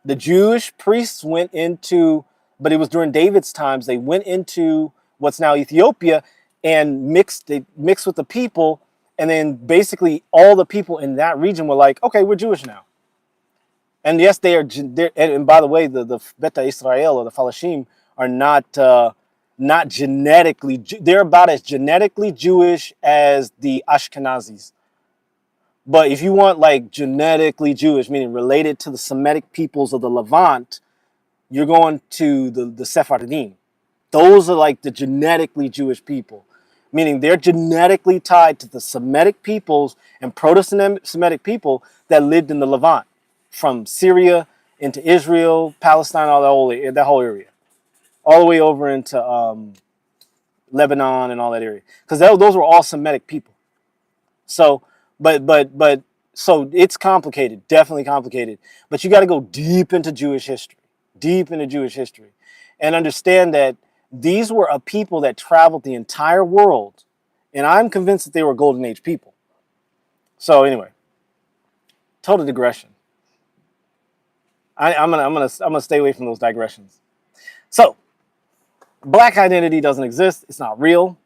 The Jewish priests went into, but it was during David's times, they went into what's now Ethiopia and they mixed with the people. And then basically all the people in that region were like, okay, we're Jewish now. And yes, they are. And by the way, the Beta Israel or the Falashim are not genetically. They're about as genetically Jewish as the Ashkenazis. But if you want like genetically Jewish, meaning related to the Semitic peoples of the Levant, you're going to the Sephardim. Those are like the genetically Jewish people, meaning they're genetically tied to the Semitic peoples and Proto-Semitic people that lived in the Levant, from Syria into Israel, Palestine, all that whole area, all the way over into Lebanon and all that area, because those were all Semitic people. So, so it's complicated, definitely complicated. But you got to go deep into Jewish history, and understand that these were a people that traveled the entire world, and I'm convinced that they were Golden Age people. So anyway, total digression. I'm gonna stay away from those digressions. So, black identity doesn't exist. It's not real.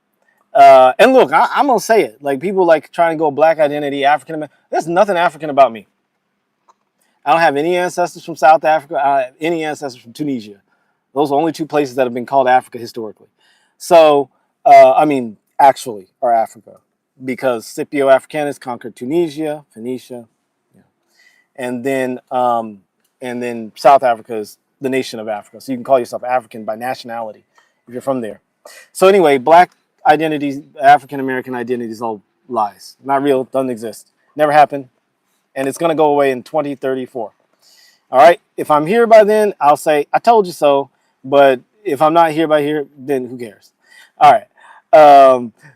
And look, I'm gonna say it. Like people like trying to go black identity, African American. There's nothing African about me. I don't have any ancestors from South Africa. I don't have any ancestors from Tunisia. Those are only two places that have been called Africa historically. So, I mean, actually, are Africa, because Scipio Africanus conquered Tunisia, Phoenicia, yeah. and then South Africa is the nation of Africa. So you can call yourself African by nationality if you're from there. So anyway, black identities, African American identities, all lies. Not real, doesn't exist. Never happened. And it's going to go away in 2034. All right. If I'm here by then, I'll say, I told you so. But if I'm not here by here, then who cares? All right.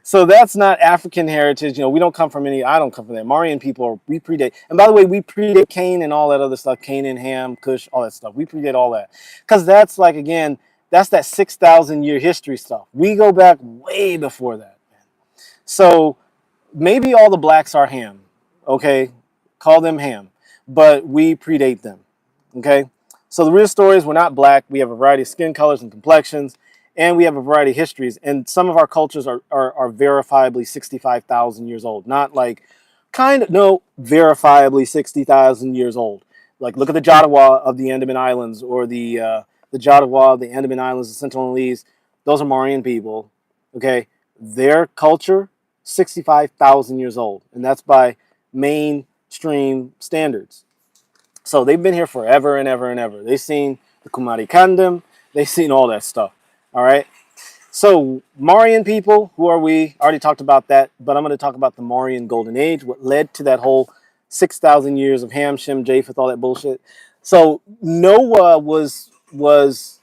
So that's not African heritage. You know, we don't come from I don't come from there. Maurian people, we predate. And by the way, we predate Cain and all that other stuff. Canaan, Ham, Cush, all that stuff. We predate all that. Because that's like, again, that's that 6,000 year history stuff. We go back way before that. So maybe all the blacks are Ham. Okay. Call them Ham. But we predate them. Okay. So the real story is we're not black. We have a variety of skin colors and complexions. And we have a variety of histories. And some of our cultures are verifiably 65,000 years old. Not like verifiably 60,000 years old. Like look at the Jawa of the Andaman Islands, or the Jawa of the Andaman Islands, the Sentinelese. Those are Maurian people. Okay. Their culture, 65,000 years old. And that's by mainstream standards. So they've been here forever and ever and ever. They've seen the Kumari Kingdom. They've seen all that stuff. All right. So Maurian people, who are we? I already talked about that, but I'm going to talk about the Maurian Golden Age, what led to that whole 6,000 years of Ham, Shem, Japheth, all that bullshit. So Noah was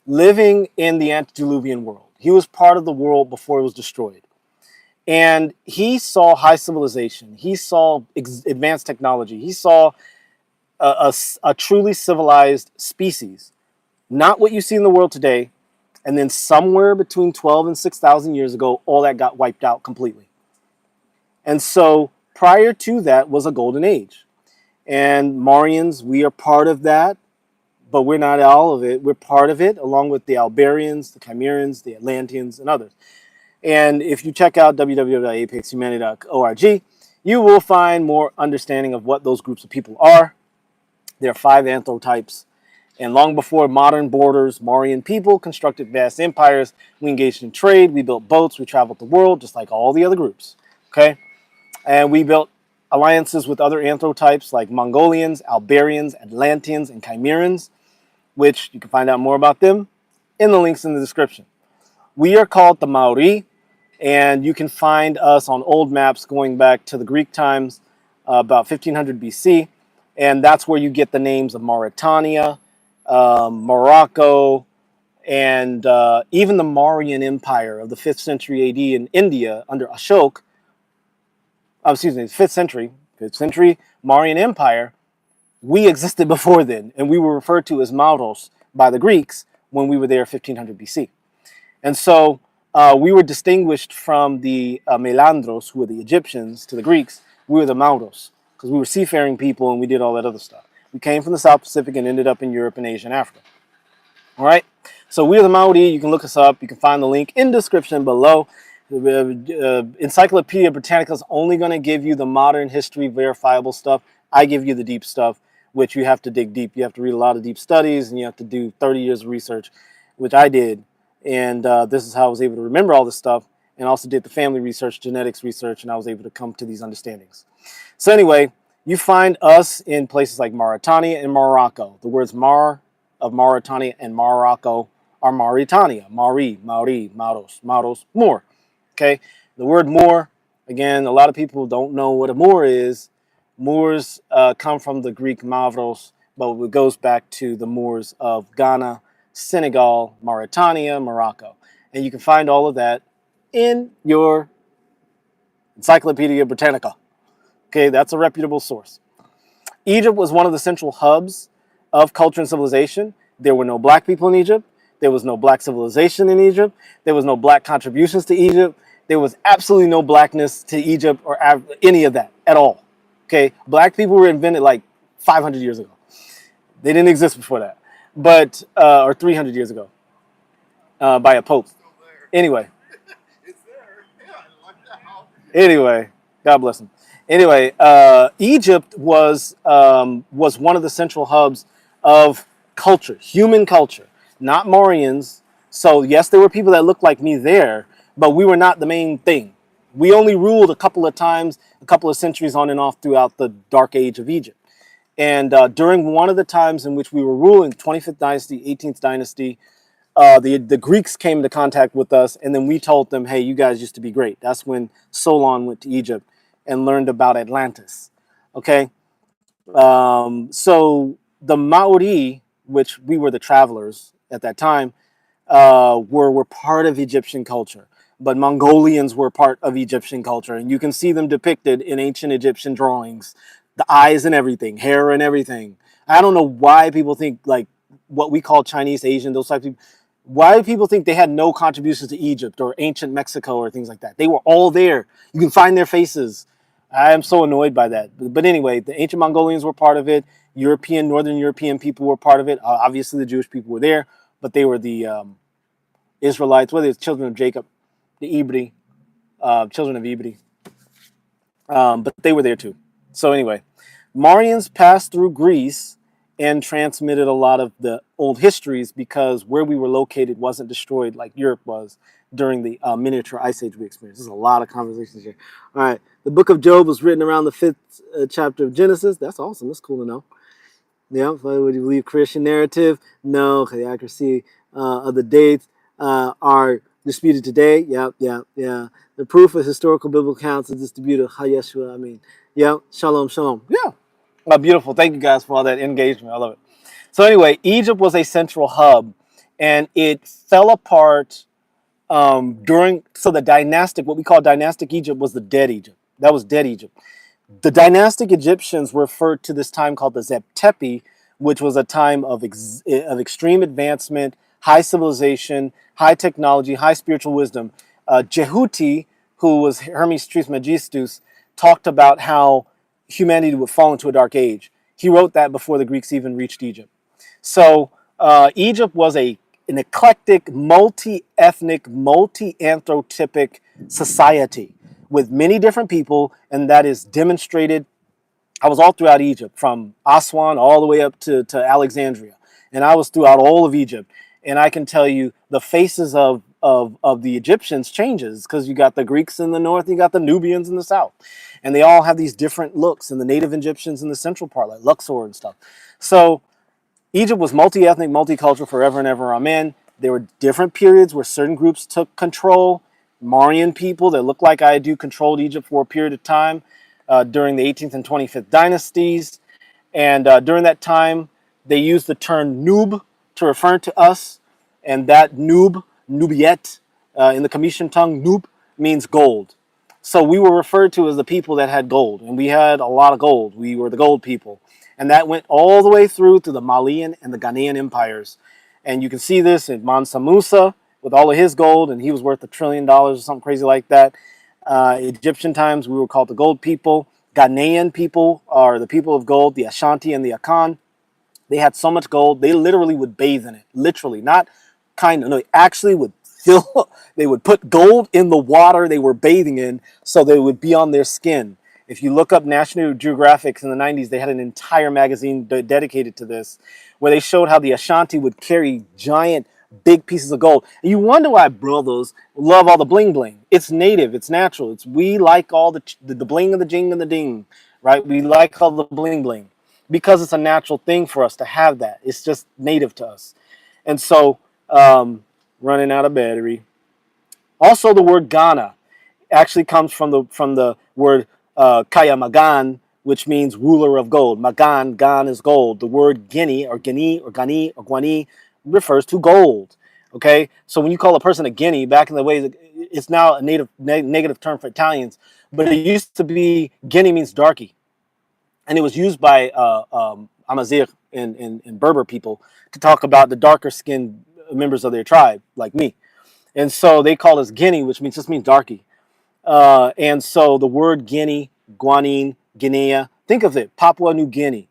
living in the antediluvian world. He was part of the world before it was destroyed. And he saw high civilization. He saw advanced technology. He saw a truly civilized species, not what you see in the world today. And then somewhere between 12 and 6,000 years ago, all that got wiped out completely. And so prior to that was a golden age. And Maurians, we are part of that, but we're not all of it. We're part of it, along with the Albarians, the Chimerians, the Atlanteans, and others. And if you check out www.apexhumanity.org, you will find more understanding of what those groups of people are. There are 5 anthrotypes. And long before modern borders, Maurian people constructed vast empires. We engaged in trade. We built boats. We traveled the world, just like all the other groups. Okay? And we built alliances with other anthrotypes like Mongolians, Albarians, Atlanteans, and Chimerians, which you can find out more about them in the links in the description. We are called the Maori, and you can find us on old maps going back to the Greek times, about 1500 BC, and that's where you get the names of Mauritania, Morocco, and even the Mauryan Empire of the 5th century AD in India under Ashok. Excuse me, 5th century Mauryan Empire. We existed before then, and we were referred to as Mauros by the Greeks when we were there 1500 BC. And so we were distinguished from the Melandros, who were the Egyptians, to the Greeks. We were the Mauros, because we were seafaring people and we did all that other stuff. We came from the South Pacific and ended up in Europe and Asia and Africa. All right? So we're the Maori. You can look us up. You can find the link in the description below. Encyclopedia Britannica is only going to give you the modern history, verifiable stuff. I give you the deep stuff, which you have to dig deep. You have to read a lot of deep studies, and you have to do 30 years of research, which I did. And this is how I was able to remember all this stuff, and also did the family research, genetics research, and I was able to come to these understandings. So anyway, you find us in places like Mauritania and Morocco. The words Mar of Mauritania and Morocco are Mauritania. Mauri, Mauri, Mauros, Mauros, Moor. Okay, the word Moor, again, a lot of people don't know what a Moor is. Moors come from the Greek Mavros, but it goes back to the Moors of Ghana, Senegal, Mauritania, Morocco. And you can find all of that in your Encyclopedia Britannica. Okay, that's a reputable source. Egypt was one of the central hubs of culture and civilization. There were no black people in Egypt. There was no black civilization in Egypt. There was no black contributions to Egypt. There was absolutely no blackness to Egypt or any of that at all. Okay, black people were invented like 500 years ago. They didn't exist before that, but or 300 years ago by a pope. Anyway, anyway, God bless him. Anyway, Egypt was one of the central hubs of culture, human culture, not Maurians. So yes, there were people that looked like me there, but we were not the main thing. We only ruled a couple of times, a couple of centuries on and off throughout the Dark Age of Egypt. And during one of the times in which we were ruling, 25th dynasty, 18th dynasty, the Greeks came into contact with us, and then we told them, hey, you guys used to be great. That's when Solon went to Egypt and learned about Atlantis. Okay? So the Maori, which we were the travelers at that time, were part of Egyptian culture. But Mongolians were part of Egyptian culture, and you can see them depicted in ancient Egyptian drawings, the eyes and everything, hair and everything. I don't know why people think like what we call Chinese, Asian, those types of people, why do people think they had no contributions to Egypt or ancient Mexico or things like that? They were all there. You can find their faces. I am so annoyed by that. But anyway, the ancient Mongolians were part of it. Northern European people were part of it. Obviously, the Jewish people were there, but they were the Israelites, whether it's children of Jacob, the Ibri, children of Ibri. But they were there too. So anyway, Maurians passed through Greece and transmitted a lot of the old histories because where we were located wasn't destroyed like Europe was during the miniature ice age we experienced. There's a lot of conversations here. All right, the book of Job was written around the 5th chapter of Genesis. That's awesome. That's cool to know. Yeah, would you believe Christian narrative? No, the accuracy of the dates are disputed today. Yeah. The proof of historical biblical accounts is disputed. Yeshua, I mean, yeah, shalom. Yeah. Beautiful. Thank you guys for all that engagement. I love it. So anyway, Egypt was a central hub, and it fell apart So the dynastic, what we call dynastic Egypt, was the dead Egypt. That was dead Egypt. The dynastic Egyptians referred to this time called the Zeptepi, which was a time of extreme advancement, high civilization, high technology, high spiritual wisdom. Jehuti, who was Hermes Trismegistus, talked about how humanity would fall into a dark age. He wrote that before the Greeks even reached Egypt. So Egypt was an eclectic, multi-ethnic, multi-anthrotypic society with many different people, and that is demonstrated. I was all throughout Egypt, from Aswan all the way up to Alexandria, and I was throughout all of Egypt. And I can tell you the faces of the Egyptians changes, because you got the Greeks in the north, you got the Nubians in the south, and they all have these different looks, and the native Egyptians in the central part, like Luxor and stuff. So Egypt was multi-ethnic, multicultural forever and ever. Amen. There were different periods where certain groups took control. Maurian people that looked like I do controlled Egypt for a period of time during the 18th and 25th dynasties. And during that time, they used the term Nub to refer to us. And that Nub, Nubiet, in the Comitian tongue, Nub means gold. So we were referred to as the people that had gold, and we had a lot of gold. We were the gold people. And that went all the way through to the Malian and the Ghanaian empires. And you can see this in Mansa Musa with all of his gold, and he was worth $1 trillion or something crazy like that. Egyptian times, we were called the gold people. Ghanaian people are the people of gold, the Ashanti and the Akan. They had so much gold, they literally would bathe in it. Literally, not kind of, no, they actually would fill, they would put gold in the water they were bathing in so they would be on their skin. If you look up National Geographic in the 90s, they had an entire magazine dedicated to this, where they showed how the Ashanti would carry giant, big pieces of gold. And you wonder why brothers love all the bling bling. It's native, it's natural. We like all the bling and the jing and the ding, right? We like all the bling bling because it's a natural thing for us to have that. It's just native to us. And so, running out of battery. Also, the word Ghana actually comes from the word Kaya Magan, which means ruler of gold. Magan, Gan is gold. The word Guinea or Guinea or Gani or Guani refers to gold. Okay, so when you call a person a Guinea, back in the way, it's now a negative term for Italians, but it used to be Guinea means darky, and it was used by Amazigh and Berber people to talk about the darker skinned members of their tribe, like me. And so they call us Guinea, which just means darky. And so the word Guinea, Guanine, Guinea, think of it, Papua New Guinea,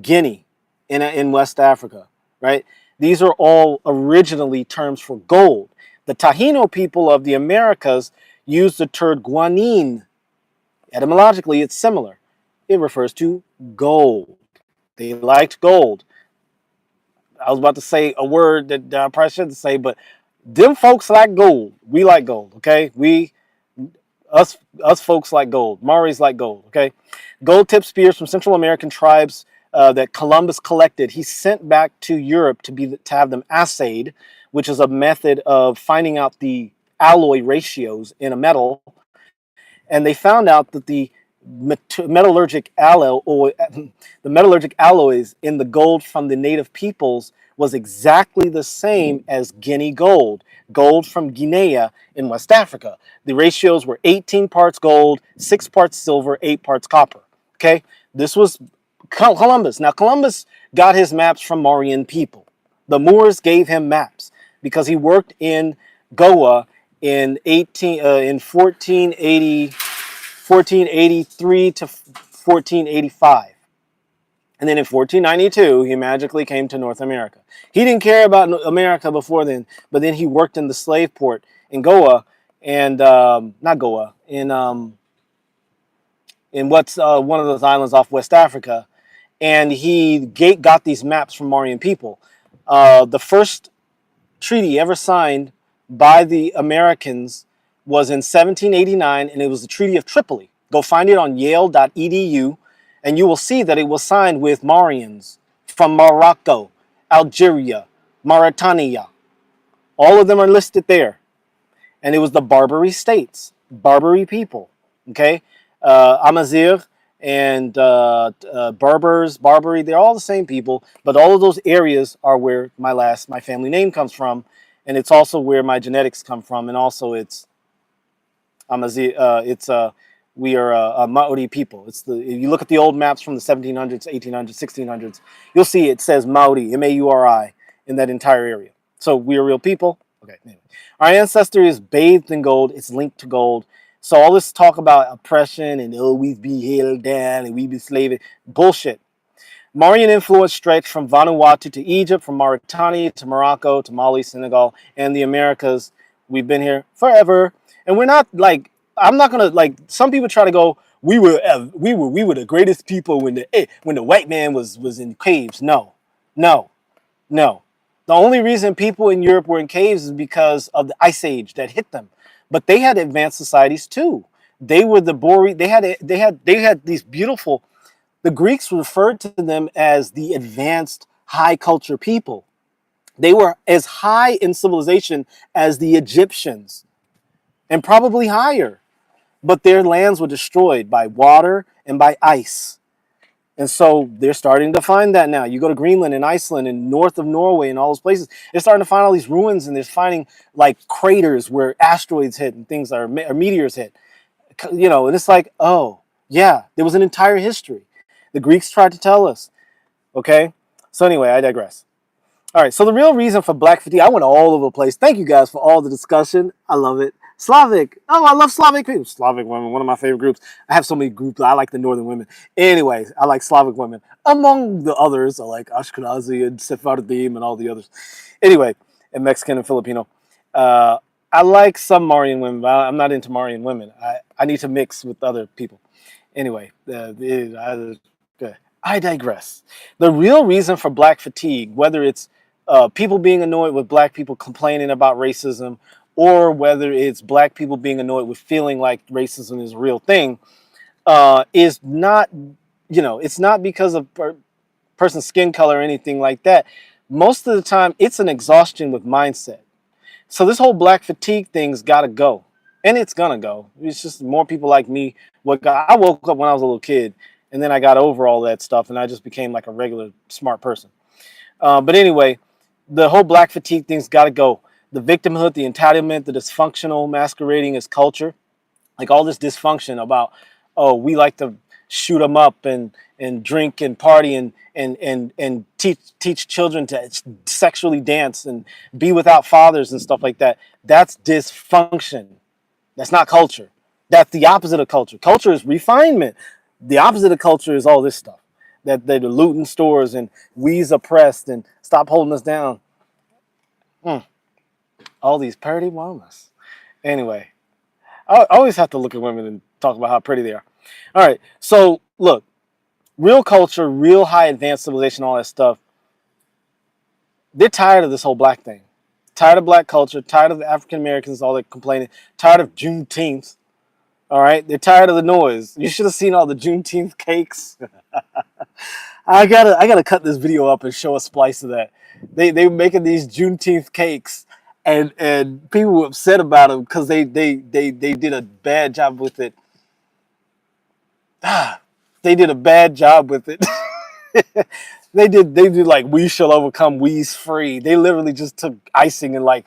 Guinea in West Africa, right? These are all originally terms for gold. The Taino people of the Americas use the term guanine. Etymologically, it's similar. It refers to gold. They liked gold. I was about to say a word that I probably shouldn't say, but them folks like gold. We like gold, okay? Us folks like gold. Maoris like gold, okay? Gold tip spears from Central American tribes that Columbus collected. He sent back to Europe to have them assayed, which is a method of finding out the alloy ratios in a metal. And they found out that the metallurgic alloys in the gold from the native peoples was exactly the same as Guinea gold from Guinea in West Africa. The ratios were 18 parts gold, 6 parts silver, 8 parts copper. Okay, this was Columbus. Now Columbus got his maps from Maurian people. The Moors gave him maps because he worked in Goa in 1483 to 1485. And then in 1492, he magically came to North America. He didn't care about America before then, but then he worked in the slave port in Goa, and not Goa, in what's one of those islands off West Africa, and he got these maps from Maurian people. The first treaty ever signed by the Americans was in 1789, and it was the Treaty of Tripoli. Go find it on yale.edu, and you will see that it was signed with Maurians from Morocco, Algeria, Mauritania. All of them are listed there. And it was the Barbary states, Barbary people, okay? Amazigh and Berbers, Barbary, they're all the same people, but all of those areas are where my family name comes from. and it's also where my genetics come from, and also it's we are a Maori people. If you look at the old maps from the 1700s, 1800s, 1600s, you'll see it says Maori, Mauri, in that entire area. So we are real people. Okay, anyway. Our ancestor is bathed in gold. It's linked to gold. So all this talk about oppression and we be held down and we be slaving, bullshit. Mauryan influence stretched from Vanuatu to Egypt, from Mauritania to Morocco to Mali, Senegal, and the Americas. We've been here forever, and we're not like, I'm not gonna like, some people try to go, we were the greatest people when the white man was in caves. No, no, no. The only reason people in Europe were in caves is because of the ice age that hit them, but they had advanced societies too. They were the they had these beautiful. The Greeks referred to them as the advanced high culture people. They were as high in civilization as the Egyptians, and probably higher. But their lands were destroyed by water and by ice. And so they're starting to find that now. You go to Greenland and Iceland and north of Norway and all those places, they're starting to find all these ruins, and they're finding like craters where asteroids hit and things or meteors hit. You know, and it's like, oh, yeah, there was an entire history. The Greeks tried to tell us. Okay? So anyway, I digress. All right, so the real reason for black fatigue, I went all over the place. Thank you guys for all the discussion. I love it. Slavic. Oh, I love Slavic people. Slavic women, one of my favorite groups. I have so many groups. I like the northern women. Anyways, I like Slavic women. Among the others, I like Ashkenazi and Sephardim and all the others. Anyway, and Mexican and Filipino. I like some Mauryan women, but I'm not into Mauryan women. I need to mix with other people. Anyway, I digress. The real reason for black fatigue, whether it's people being annoyed with black people complaining about racism, or whether it's black people being annoyed with feeling like racism is a real thing, is not, it's not because of person's skin color or anything like that. Most of the time, it's an exhaustion with mindset. So this whole black fatigue thing's got to go, and it's gonna go. It's just more people like me. I woke up when I was a little kid, and then I got over all that stuff, and I just became like a regular smart person. But anyway, the whole black fatigue thing's got to go. The victimhood, the entitlement, the dysfunctional masquerading as culture, like all this dysfunction about, oh, we like to shoot them up and drink and party and teach children to sexually dance and be without fathers and stuff like that. That's dysfunction. That's not culture. That's the opposite of culture. Culture is refinement. The opposite of culture is all this stuff. That they're looting stores and we's oppressed and stop holding us down. All these pretty mamas. Anyway, I always have to look at women and talk about how pretty they are. All right, so look, real culture, real high advanced civilization, all that stuff, they're tired of this whole black thing. Tired of black culture, tired of the African Americans, all that complaining, tired of Juneteenth. All right, they're tired of the noise. You should have seen all the Juneteenth cakes. I gotta cut this video up and show a splice of that. They were making these Juneteenth cakes, and people were upset about them because they did a bad job with it. They did a bad job with it. They did like we shall overcome, we's free. They literally just took icing and like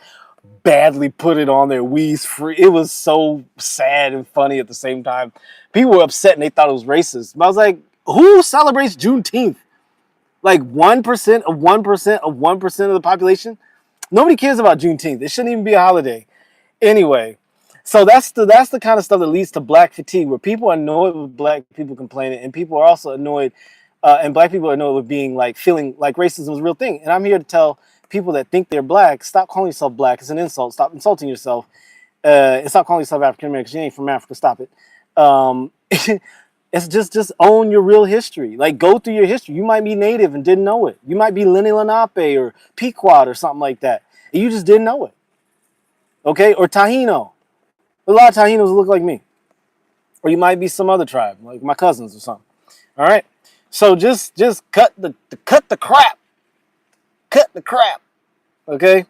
badly put it on there, we's free. It was so sad and funny at the same time. People were upset and they thought it was racist. But I was like, who celebrates Juneteenth? Like 1% of 1% of 1% of the population? Nobody cares about Juneteenth. It shouldn't even be a holiday. Anyway, so that's the kind of stuff that leads to black fatigue, where people are annoyed with black people complaining, and people are also annoyed, and black people are annoyed with being like feeling like racism is a real thing. And I'm here to tell people that think they're black, stop calling yourself black. It's an insult. Stop insulting yourself. And stop calling yourself African American. You ain't from Africa. Stop it. It's just own your real history. Like, go through your history. You might be native and didn't know it. You might be Lenni Lenape or Pequot or something like that, and you just didn't know it. Okay, or Taino. A lot of Taínos look like me. Or you might be some other tribe, like my cousins or something. All right? So just cut the crap. Cut the crap. Okay?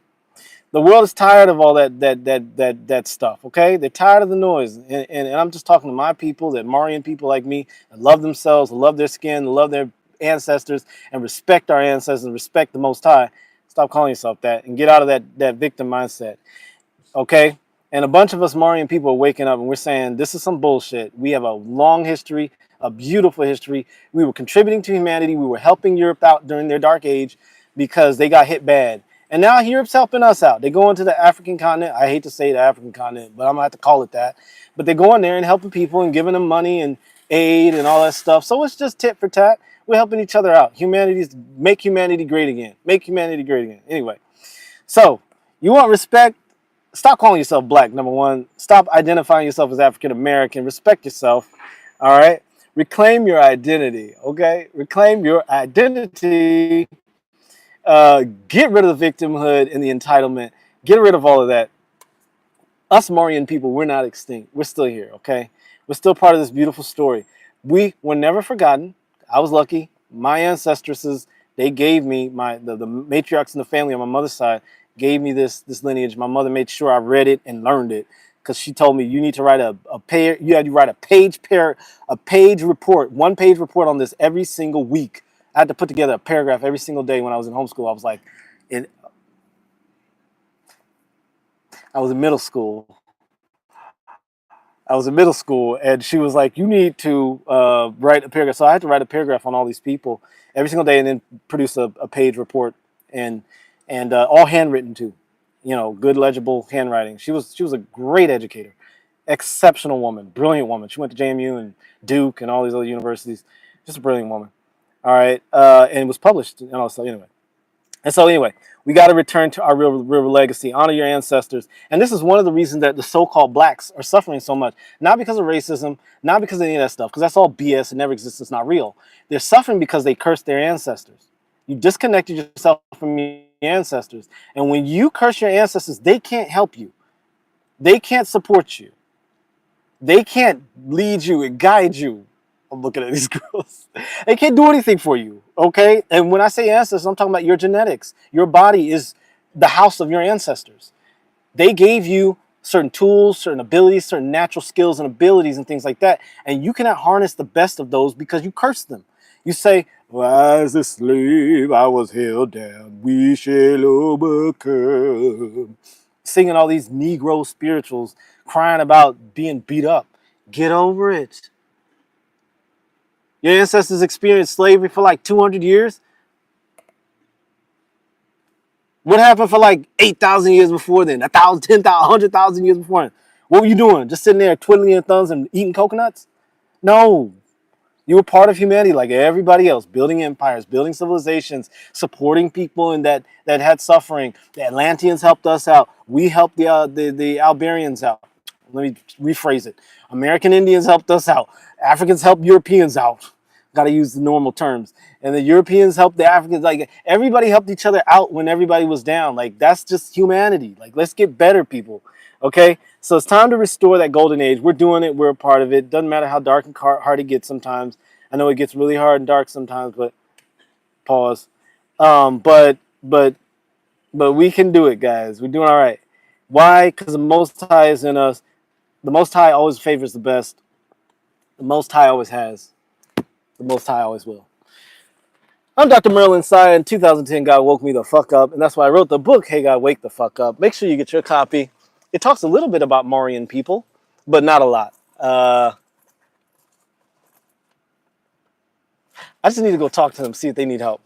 The world is tired of all that stuff, okay? They're tired of the noise. And I'm just talking to my people, that Mauryan people like me, that love themselves, love their skin, love their ancestors, and respect our ancestors and respect the Most High. Stop calling yourself that and get out of that victim mindset. Okay? And a bunch of us Maurian people are waking up and we're saying, this is some bullshit. We have a long history, a beautiful history. We were contributing to humanity. We were helping Europe out during their dark age because they got hit bad. And now Europe's helping us out. They go into the African continent. I hate to say the African continent, but I'm going to have to call it that. But they go in there and helping people and giving them money and aid and all that stuff. So it's just tit for tat. We're helping each other out. Make humanity great again. Make humanity great again. Anyway, so you want respect? Stop calling yourself black, number one. Stop identifying yourself as African American. Respect yourself. All right? Reclaim your identity. Okay? Reclaim your identity. Get rid of the victimhood and the entitlement. Get rid of all of that. Us Maurian people, we're not extinct. We're still here, okay? We're still part of this beautiful story. We were never forgotten. I was lucky. My ancestresses, they gave me, the matriarchs in the family on my mother's side, gave me this lineage. My mother made sure I read it and learned it because she told me you need to write a page report, 1-page report on this every single week. I had to put together a paragraph every single day when I was in homeschool. I was like, I was in middle school. And she was like, you need to write a paragraph. So I had to write a paragraph on all these people every single day and then produce a page report and all handwritten too. You know, good legible handwriting. She was a great educator, exceptional woman, brilliant woman. She went to JMU and Duke and all these other universities. Just a brilliant woman. All right, and it was published and all. So anyway, we got to return to our real legacy. Honor your ancestors. And this is one of the reasons that the so-called blacks are suffering so much. Not because of racism, not because of any of that stuff, because that's all BS. It never exists. It's not real. They're suffering because they cursed their ancestors. You disconnected yourself from your ancestors. And when you curse your ancestors, they can't help you. They can't support you. They can't lead you and guide you. I'm looking at these girls. They can't do anything for you, okay? And when I say ancestors, I'm talking about your genetics. Your body is the house of your ancestors. They gave you certain tools, certain abilities, certain natural skills and abilities and things like that. And you cannot harness the best of those because you curse them. You say, well, as a slave, I was held down. We shall overcome. Singing all these Negro spirituals, crying about being beat up. Get over it. Your ancestors experienced slavery for like 200 years. What happened for like 8,000 years before then? 1,000, 10,000, 100,000 years before then? What were you doing? Just sitting there twiddling your thumbs and eating coconuts? No. You were part of humanity like everybody else, building empires, building civilizations, supporting people and that had suffering. The Atlanteans helped us out. We helped the Albanians out. Let me rephrase it. American Indians helped us out. Africans helped Europeans out. Got to use the normal terms. And the Europeans helped the Africans. Like, everybody helped each other out when everybody was down. Like, that's just humanity. Like, let's get better, people. Okay? So it's time to restore that golden age. We're doing it. We're a part of it. Doesn't matter how dark and hard it gets sometimes. I know it gets really hard and dark sometimes, but pause. But we can do it, guys. We're doing all right. Why? Because the Most High is in us. The Most High always favors the best. The Most High always has. The Most High always will. I'm Dr. Merlin Sy. In 2010, God woke me the fuck up, and that's why I wrote the book, Hey God, Wake the Fuck Up. Make sure you get your copy. It talks a little bit about Maurian people, but not a lot. I just need to go talk to them, see if they need help.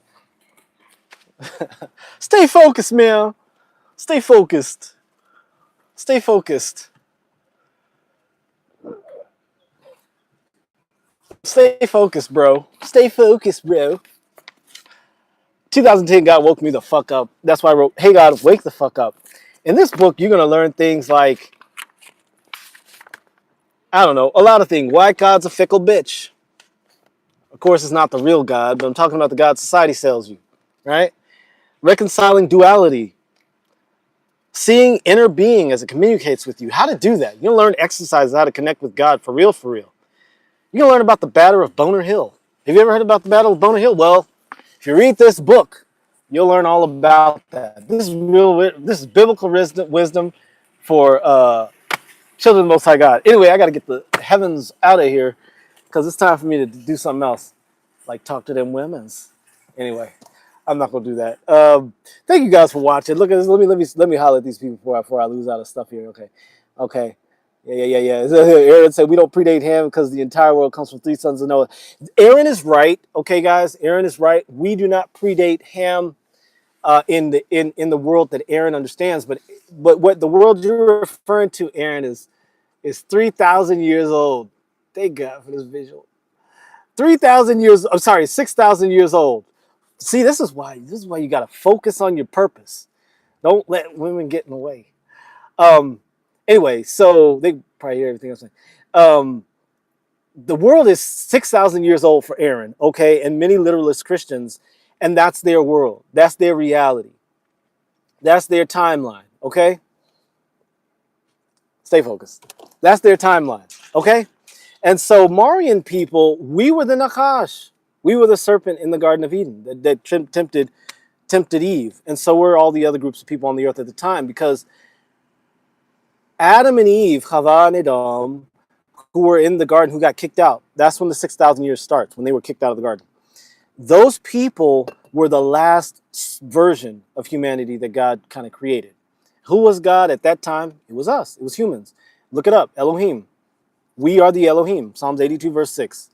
Stay focused, man. Stay focused. Stay focused. Stay focused, bro. Stay focused, bro. 2010, God woke me the fuck up. That's why I wrote, Hey God, wake the fuck up. In this book, you're going to learn things like, I don't know, a lot of things. Why God's a fickle bitch. Of course, it's not the real God, but I'm talking about the God society sells you, right? Reconciling duality. Seeing inner being as it communicates with you. How to do that. You're going to learn exercises how to connect with God for real, for real. You're going to learn about the Battle of Boner Hill. Have you ever heard about the Battle of Boner Hill? Well, if you read this book, you'll learn all about that. This is biblical wisdom for children of the Most High God. Anyway, I got to get the heavens out of here because it's time for me to do something else, like talk to them women's. Anyway, I'm not gonna do that. Thank you guys for watching. Look at this. Let me holler at these people before I lose out of stuff here. Okay. Yeah. Aaron said we don't predate him because the entire world comes from three sons of Noah. Aaron is right. Okay, guys. Aaron is right. We do not predate Ham in the world that Aaron understands. But what the world you're referring to, Aaron, is 3,000 years old. Thank God for this visual. 3,000 years. I'm sorry, 6,000 years old. See, this is why you got to focus on your purpose. Don't let women get in the way. Anyway, so they probably hear everything I'm saying. The world is 6,000 years old for Aaron, okay, and many literalist Christians, and that's their world. That's their reality. That's their timeline, okay? Stay focused. That's their timeline, okay? And so Maurian people, we were the Nakash. We were the serpent in the Garden of Eden that tempted Eve. And so were all the other groups of people on the earth at the time, because Adam and Eve, Chava and Adam, who were in the garden, who got kicked out. That's when the 6,000 years starts, when they were kicked out of the garden. Those people were the last version of humanity that God kind of created. Who was God at that time? It was us. It was humans. Look it up. Elohim. We are the Elohim. Psalms 82, verse 6.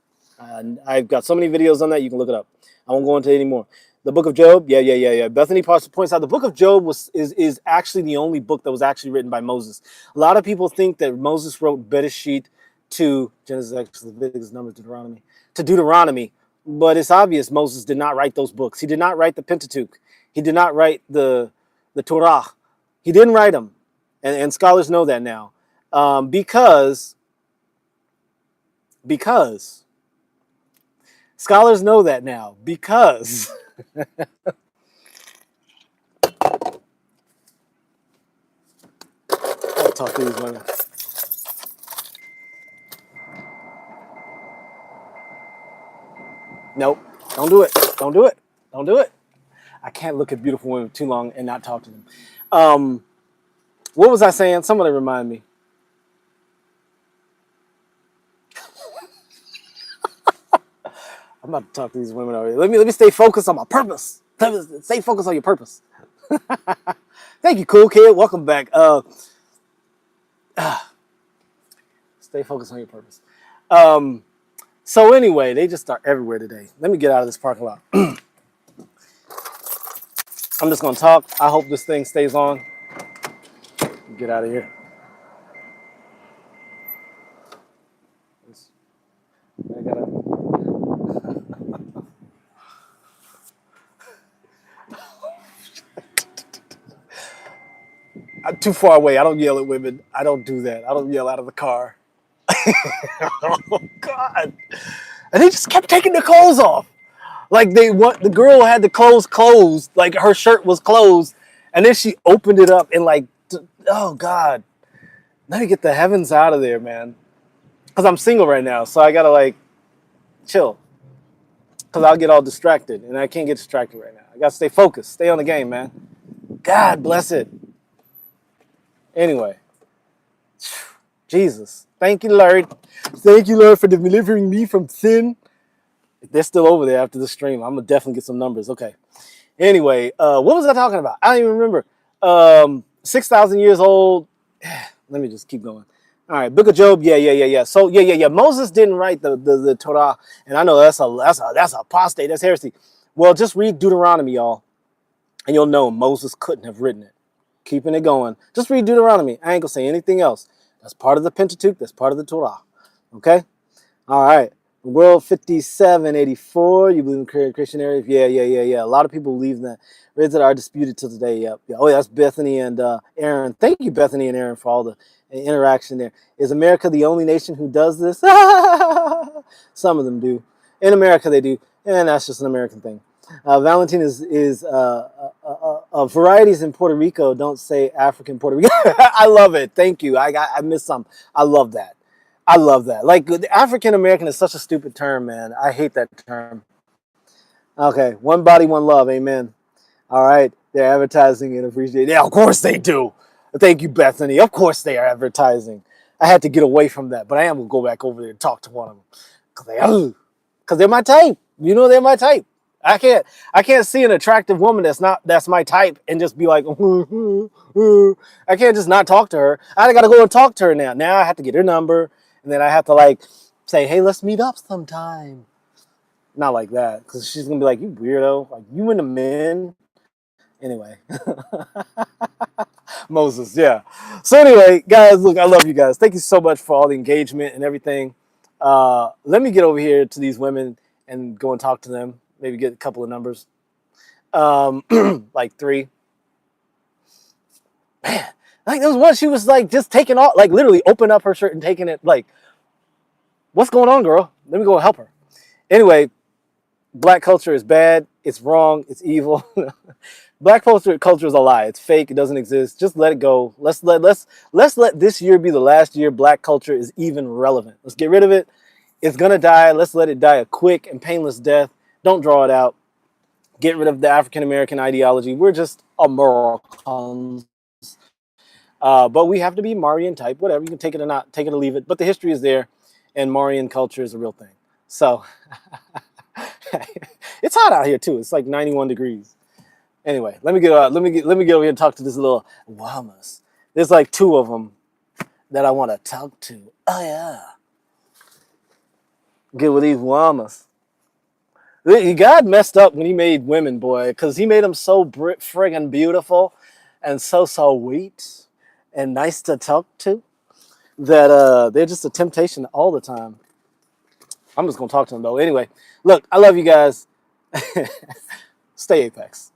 I've got so many videos on that. You can look it up. I won't go into it anymore. The book of Job. Yeah. Bethany points out the book of Job is actually the only book that was actually written by Moses. A lot of people think that Moses wrote Bereshit to Genesis, Exodus, Leviticus, Numbers, Deuteronomy. But it's obvious Moses did not write those books. He did not write the Pentateuch. He did not write the Torah. He didn't write them. And scholars know that now. Because scholars know that now. Because I'll talk to these women. Nope. Don't do it. Don't do it. Don't do it. I can't look at beautiful women too long and not talk to them. What was I saying? Somebody remind me. I'm about to talk to these women already. Let me stay focused on my purpose. Stay focused on your purpose. Thank you, cool kid. Welcome back. Stay focused on your purpose. So anyway, they just are everywhere today. Let me get out of this parking lot. I'm just gonna talk. I hope this thing stays on. Get out of here. I gotta. I'm too far away. I don't yell at women. I don't do that. I don't yell out of the car. Oh God! And they just kept taking their clothes off. Like the girl had the clothes closed, like her shirt was closed, and then she opened it up and oh God, let me get the heavens out of there, man. Because I'm single right now, so I gotta chill. Because I'll get all distracted, and I can't get distracted right now. I gotta stay focused, stay on the game, man. God bless it. Anyway, Jesus, thank you, Lord. Thank you, Lord, for delivering me from sin. They're still over there after the stream. I'm gonna definitely get some numbers. Okay. Anyway, what was I talking about? I don't even remember. 6,000 years old. Let me just keep going. All right, Book of Job. Yeah. So yeah. Moses didn't write the Torah, and I know that's apostate. That's heresy. Well, just read Deuteronomy, y'all, and you'll know Moses couldn't have written it. Keeping it going. Just read Deuteronomy. I ain't gonna say anything else. That's part of the Pentateuch. That's part of the Torah. Okay. All right. World 5784. You believe in Christian areas? Yeah. A lot of people believe in that. Reads that are disputed till today. Yep. Yeah. Oh, that's Bethany and Aaron. Thank you, Bethany and Aaron, for all the interaction there. Is America the only nation who does this? Some of them do. In America, they do, and that's just an American thing. Valentine is varieties in Puerto Rico don't say African Puerto Rico. I love it. Thank you. I missed some. I love that. Like, African American is such a stupid term, man. I hate that term. Okay, one body, one love. Amen. All right, they're advertising and appreciating. Yeah, of course they do. Thank you, Bethany. Of course they are advertising. I had to get away from that, but I am gonna go back over there and talk to one of them because they're my type. You know, they're my type. I can't see an attractive woman that's my type and just be like, I can't just not talk to her. I got to go and talk to her now. Now I have to get her number, and then I have to like say, hey, let's meet up sometime. Not like that, because she's gonna be like, you weirdo, like you into men. Anyway, Moses, yeah. So anyway, guys, look, I love you guys. Thank you so much for all the engagement and everything. Let me get over here to these women and go and talk to them. Maybe get a couple of numbers, like 3. Man, like there was one. She was like just taking off, like literally open up her shirt and taking it. Like, what's going on, girl? Let me go help her. Anyway, black culture is bad. It's wrong. It's evil. Black culture is a lie. It's fake. It doesn't exist. Just let it go. Let's let this year be the last year black culture is even relevant. Let's get rid of it. It's gonna die. Let's let it die a quick and painless death. Don't draw it out. Get rid of the African American ideology. We're just Americans. But we have to be Maurian type. Whatever. You can take it or not, take it or leave it. But the history is there, and Maurian culture is a real thing. So it's hot out here too. It's like 91 degrees. Anyway, let me get over here and talk to this little llamas. There's like 2 of them that I want to talk to. Oh yeah, get with these llamas. God messed up when he made women, boy, because he made them so friggin' beautiful and so sweet and nice to talk to that they're just a temptation all the time. I'm just gonna talk to them though. Anyway, look, I love you guys. Stay Apex.